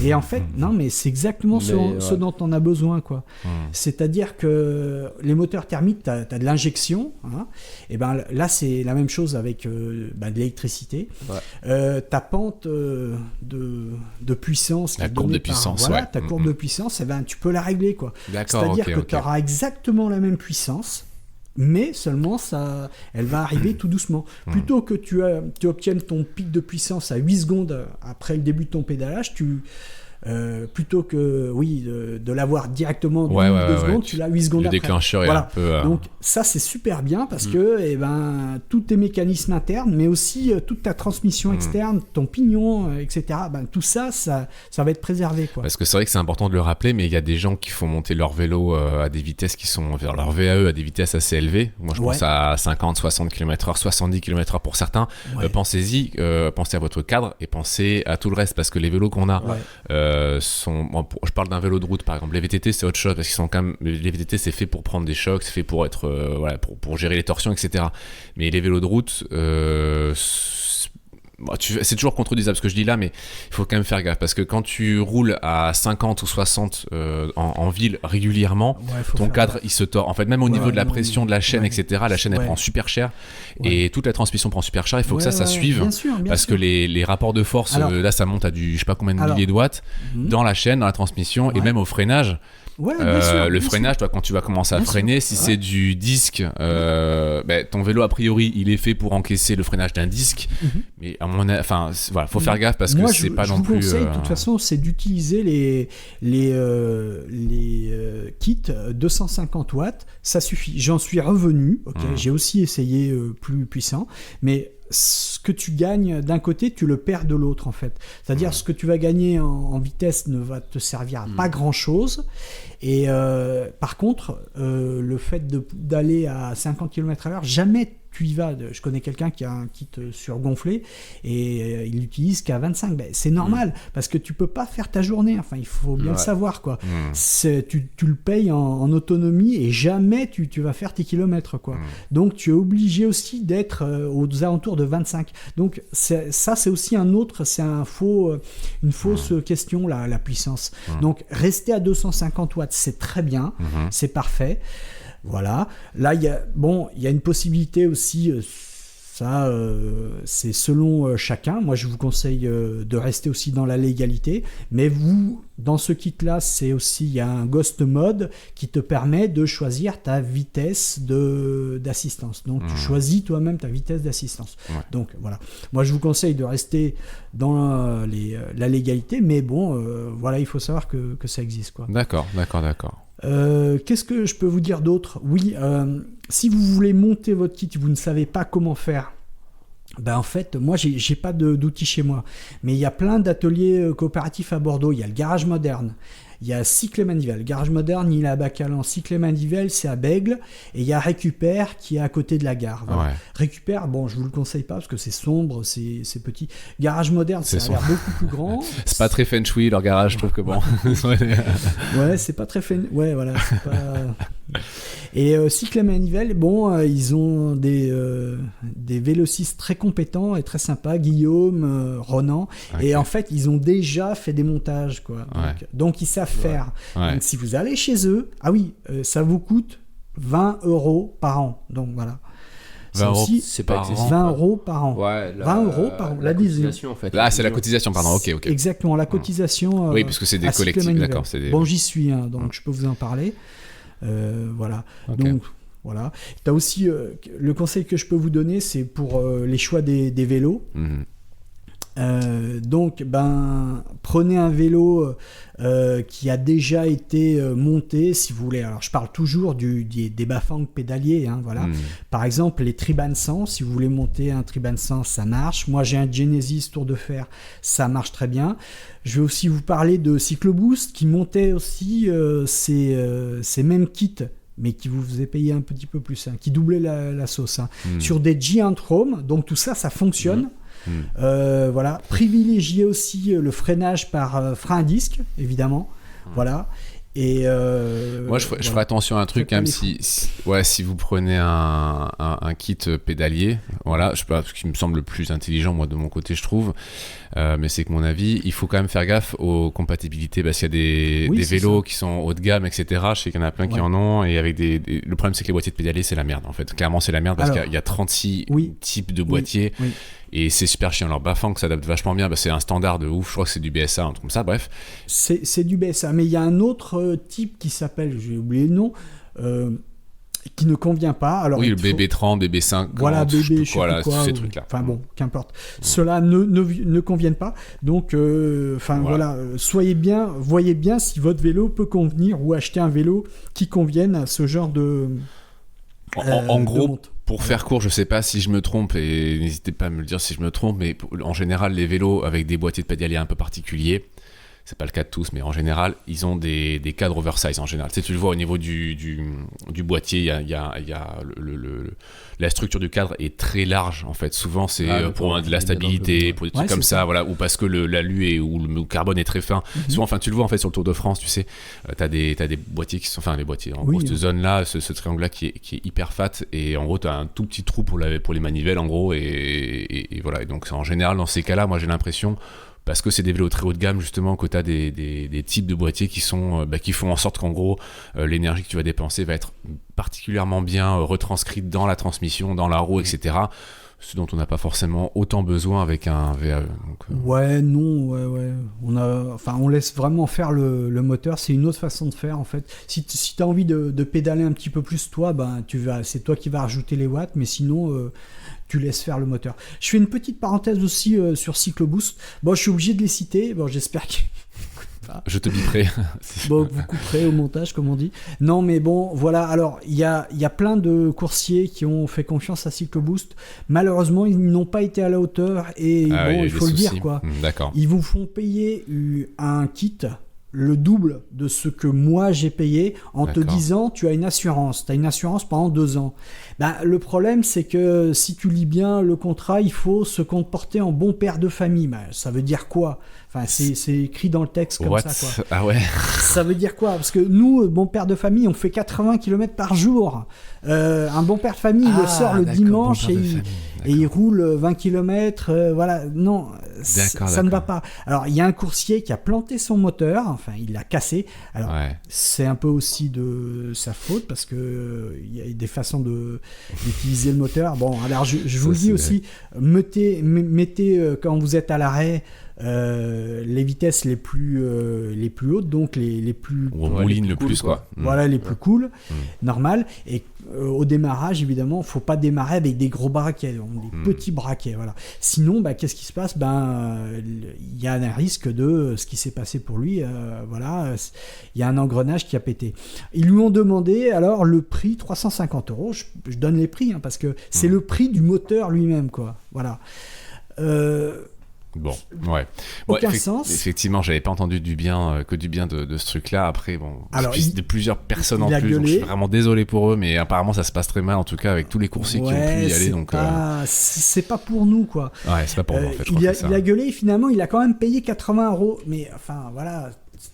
Et en fait, non, mais c'est exactement ce dont on a besoin, quoi. C'est-à-dire que les moteurs thermiques, tu as de l'injection. Hein, et là, c'est la même chose avec de l'électricité. Ta pente de puissance... La courbe de puissance, voilà, ta courbe de puissance, tu peux la régler, quoi. C'est-à-dire que tu auras exactement la même puissance, mais seulement elle va arriver tout doucement. Plutôt que tu obtiennes ton pic de puissance à 8 secondes après le début de ton pédalage, plutôt que de l'avoir directement dans 2 secondes, tu l'as 8 secondes après. Le déclencheur est un peu... Donc ça c'est super bien parce que tous tes mécanismes internes, mais aussi toute ta transmission externe, ton pignon, etc., tout ça va être préservé, quoi. Parce que c'est vrai que c'est important de le rappeler, mais il y a des gens qui font monter leur vélo à des vitesses qui sont vers leur VAE à des vitesses assez élevées. Moi je pense à 50, 60 km/h, 70 km/h pour certains. Pensez-y, pensez à votre cadre et pensez à tout le reste, parce que les vélos qu'on a je parle d'un vélo de route par exemple. Les VTT c'est autre chose, parce qu'ils sont quand même, les VTT c'est fait pour prendre des chocs, c'est fait pour être pour gérer les torsions, etc. Mais les vélos de route c'est toujours contredisable ce que je dis là, mais il faut quand même faire gaffe, parce que quand tu roules à 50 ou 60 en ville régulièrement, ton cadre il se tord. En fait, même au niveau de la pression de la chaîne, etc., la chaîne elle prend super cher et toute la transmission prend super cher. Il faut que ça suive, bien sûr. Que les rapports de force, là ça monte à je sais pas combien de milliers de watts dans la chaîne, dans la transmission et même au freinage. Le freinage, toi, quand tu vas commencer à freiner, si c'est du disque, ton vélo a priori il est fait pour encaisser le freinage d'un disque, mais à mon avis, faut faire gaffe, parce que c'est pas non plus. Conseil, de toute façon, c'est d'utiliser les kits 250 watts, ça suffit. J'en suis revenu, j'ai aussi essayé plus puissant, mais ce que tu gagnes d'un côté, tu le perds de l'autre, en fait. C'est-à-dire ce que tu vas gagner en vitesse ne va te servir à pas grand-chose. Et par contre, le fait d'aller à 50 km/h, jamais tu y vas. Je connais quelqu'un qui a un kit surgonflé et il l'utilise qu'à 25. C'est normal, parce que tu peux pas faire ta journée. Enfin, il faut bien le savoir, quoi. Tu le payes en autonomie et jamais tu vas faire tes kilomètres, quoi. Donc, tu es obligé aussi d'être aux alentours de 25. Donc, c'est aussi une fausse question, la puissance. Donc, rester à 250 watts, c'est très bien, c'est parfait. Voilà. Là, il y a une possibilité aussi, c'est selon chacun. Moi, je vous conseille de rester aussi dans la légalité. Mais vous, dans ce kit-là, il y a un Ghost Mode qui te permet de choisir ta vitesse d'assistance. Donc, tu choisis toi-même ta vitesse d'assistance. Donc, voilà. Moi, je vous conseille de rester dans la légalité. Mais il faut savoir que ça existe, quoi. D'accord. Qu'est-ce que je peux vous dire d'autre ? Oui, si vous voulez monter votre kit, vous ne savez pas comment faire. En fait, moi, j'ai pas d'outils chez moi, mais il y a plein d'ateliers coopératifs à Bordeaux. Il y a le Garage Moderne, il y a Cycle et Manivelle. Le Garage Moderne, il est à Bacalan. Cycle et Manivelle, c'est à Bègle. Et il y a Récupère qui est à côté de la gare. Voilà. Récupère, je vous le conseille pas parce que c'est sombre, c'est petit. Garage Moderne, ça a l'air beaucoup plus grand. C'est pas très feng shui leur garage, je trouve que bon. C'est pas très feng. Ouais, voilà. C'est pas... Et Cycle et Manivelle, ils ont des vélocistes très compétents et très sympas, Guillaume, Ronan, et en fait ils ont déjà fait des montages, quoi. Donc ils savent faire. Donc si vous allez chez eux, ça vous coûte 20 € par an. Donc voilà. 20 €, c'est pas excessif. 20 € par an. 20 € par an. La cotisation, en fait. Là, c'est la cotisation, pardon. Ok. Exactement, la cotisation. Oui, parce que c'est des collectifs, d'accord. J'y suis, donc je peux vous en parler. Voilà. Okay. Donc voilà. T'as aussi le conseil que je peux vous donner, c'est pour les choix des vélos. Donc prenez un vélo qui a déjà été monté, si vous voulez. Alors je parle toujours des Bafang pédaliers, voilà. Par exemple les Triban 100, si vous voulez monter un Triban 100, ça marche. Moi j'ai un Genesis Tour de Fer, ça marche très bien. Je vais aussi vous parler de Cycloboost qui montait aussi ces mêmes kits, mais qui vous faisait payer un petit peu plus, qui doublait la sauce, sur des Giant Roam. Donc tout ça fonctionne. Voilà. Privilégiez aussi le freinage par frein à disque, évidemment. Voilà. Et moi je ferai attention à un truc, même si vous prenez un kit pédalier, voilà, je sais pas, ce qui me semble le plus intelligent, moi de mon côté je trouve, mais c'est que mon avis, il faut quand même faire gaffe aux compatibilités, parce qu'il y a des vélos qui sont haut de gamme, etc. Je sais qu'il y en a plein qui en ont, et avec le problème c'est que les boîtiers de pédalier c'est la merde, en fait. Clairement c'est la merde, parce qu'il y a 36 types de boîtiers. Et c'est super chiant. Alors Bafang s'adapte vachement bien, c'est un standard de ouf, je crois que c'est du BSA, un truc comme ça, bref. C'est du BSA, mais il y a un autre type qui s'appelle, j'ai oublié le nom, qui ne convient pas. Alors, oui, le BB30, BB50, voilà, BB, je sais quoi, plus quoi, ces trucs-là. Enfin bon, qu'importe. Ceux-là ne conviennent pas. Donc, voilà, voyez bien si votre vélo peut convenir ou acheter un vélo qui convienne à ce genre de. En gros, pour faire court, je sais pas si je me trompe et n'hésitez pas à me le dire si je me trompe, mais en général, les vélos avec des boîtiers de pédalier un peu particuliers, c'est pas le cas de tous, mais en général, ils ont des cadres oversize en général. Tu sais, tu le vois au niveau du boîtier, il y a la structure du cadre est très large en fait. Souvent, c'est pour de la stabilité, pour des trucs comme ça, voilà, ou parce que l'alu ou le carbone est très fin. Souvent, enfin, tu le vois en fait sur le Tour de France, tu sais, t'as des boîtiers qui sont, enfin, les boîtiers. En gros, cette zone-là, ce triangle-là qui est hyper fat, et en gros, t'as un tout petit trou pour les manivelles, en gros, et voilà. Et donc, en général, dans ces cas-là, moi, j'ai l'impression, parce que c'est des vélos très haut de gamme justement, que tu as des types de boîtiers qui font en sorte qu'en gros l'énergie que tu vas dépenser va être particulièrement bien retranscrite dans la transmission, dans la roue, etc. Ce dont on n'a pas forcément autant besoin avec un VAE. Donc, Ouais. On laisse vraiment faire le moteur. C'est une autre façon de faire en fait. Si tu as envie de pédaler un petit peu plus, toi, c'est toi qui vas rajouter les watts, mais sinon tu laisses faire le moteur. Je fais une petite parenthèse aussi sur Cycloboost. Bon, je suis obligé de les citer. Bon, j'espère que... Je te biperai. Bon, vous couperez au montage, comme on dit. Non, mais bon, voilà. Alors, il y a plein de coursiers qui ont fait confiance à Cycloboost. Malheureusement, ils n'ont pas été à la hauteur. Et il faut le dire, quoi. D'accord. Ils vous font payer un kit, le double de ce que moi j'ai payé, en te disant tu as une assurance. Tu as une assurance pendant 2 ans. Le problème, c'est que si tu lis bien le contrat, il faut se comporter en bon père de famille. Ça veut dire quoi ? Enfin, c'est écrit dans le texte comme ça, quoi. Ah ouais. Ça veut dire quoi ? Parce que nous, bon père de famille, on fait 80 km par jour. Un bon père de famille, il le sort le dimanche et il roule 20 km. Voilà, non, ça ne va pas. Alors, il y a un coursier qui a planté son moteur, enfin, il l'a cassé. Alors, c'est un peu aussi de sa faute parce qu'il y a des façons d'utiliser le moteur. Bon, alors, je vous le dis aussi, mettez quand vous êtes à l'arrêt, les vitesses les plus hautes, donc les plus mouline le plus, quoi. Voilà, les plus cool, normal. Et au démarrage, évidemment, faut pas démarrer avec des gros braquets, des petits braquets, voilà. Sinon, qu'est-ce qui se passe ? Il y a un risque de ce qui s'est passé pour lui, voilà, il y a un engrenage qui a pété. Ils lui ont demandé alors le prix 350 €. Je donne les prix parce que c'est le prix du moteur lui-même, quoi. Voilà. Bon, ouais. Aucun sens. Effectivement, j'avais pas entendu que du bien de ce truc-là. Après, bon, alors, de plusieurs personnes en plus, donc je suis vraiment désolé pour eux, mais apparemment ça se passe très mal, en tout cas avec tous les coursiers qui ont pu y aller. Donc, c'est pas pour nous, quoi. Ouais, c'est pas pour nous, en fait. Il a gueulé et finalement, il a quand même payé 80 €. Mais enfin, voilà,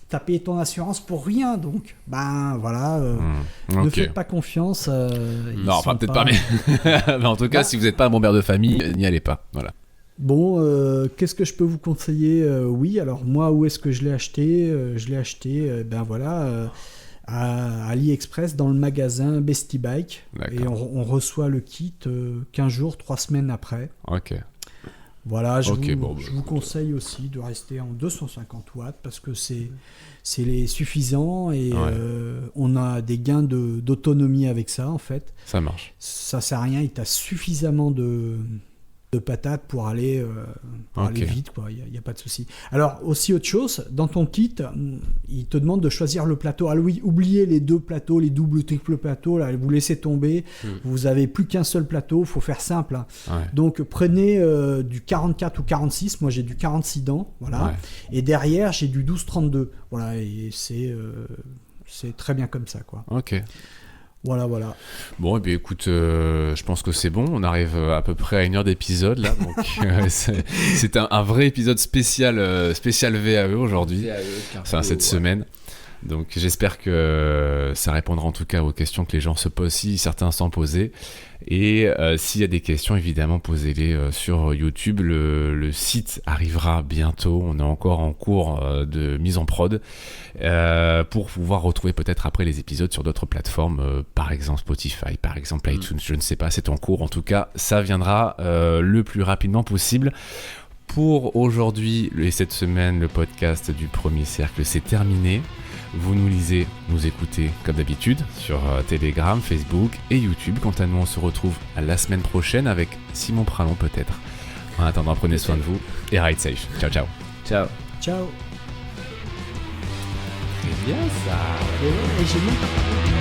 t'as payé ton assurance pour rien, donc voilà, ne faites pas confiance. Non, enfin peut-être pas, mais en tout cas, si vous n'êtes pas un bon père de famille, n'y allez pas. Voilà. Bon, qu'est-ce que je peux vous conseiller ? Oui, alors moi, où est-ce que je l'ai acheté ? Je l'ai acheté, à AliExpress, dans le magasin Bestie Bike. D'accord. Et on reçoit le kit 15 jours, 3 semaines après. Ok. Voilà, je vous conseille aussi de rester en 250 watts parce que c'est suffisant et on a des gains d'autonomie avec ça, en fait. Ça marche. Ça sert à rien, il t'a suffisamment de patates pour aller vite, quoi. Il n'y a pas de souci. Alors aussi autre chose, dans ton kit, il te demande de choisir le plateau. Alors oui, oubliez les 2 plateaux, les doubles, triples plateaux, là, vous laissez tomber. Vous avez plus qu'un seul plateau, faut faire simple. Donc prenez du 44 ou 46. Moi j'ai du 46 dents, voilà. Et derrière j'ai du 12-32, voilà. Et c'est très bien comme ça, quoi. Ok. Voilà. Bon, et bien écoute, je pense que c'est bon. On arrive à peu près à 1 heure d'épisode là, donc c'est un vrai épisode spécial VAE aujourd'hui, cette semaine. Donc j'espère que ça répondra en tout cas aux questions que les gens se posent, si certains s'en posaient. Et s'il y a des questions, évidemment, posez-les sur YouTube. Le site arrivera bientôt. On est encore en cours de mise en prod pour pouvoir retrouver peut-être après les épisodes sur d'autres plateformes, par exemple Spotify, par exemple iTunes. Je ne sais pas, c'est en cours. En tout cas, ça viendra le plus rapidement possible. Pour aujourd'hui et cette semaine, le podcast du Premier Cercle, c'est terminé. Vous nous lisez, nous écoutez comme d'habitude sur Telegram, Facebook et YouTube. Quant à nous, on se retrouve la semaine prochaine avec Simon Pralon peut-être. En attendant, prenez soin de vous et ride safe. Ciao, ciao. Ciao. Ciao. C'est bien ça. Et j'ai même pas...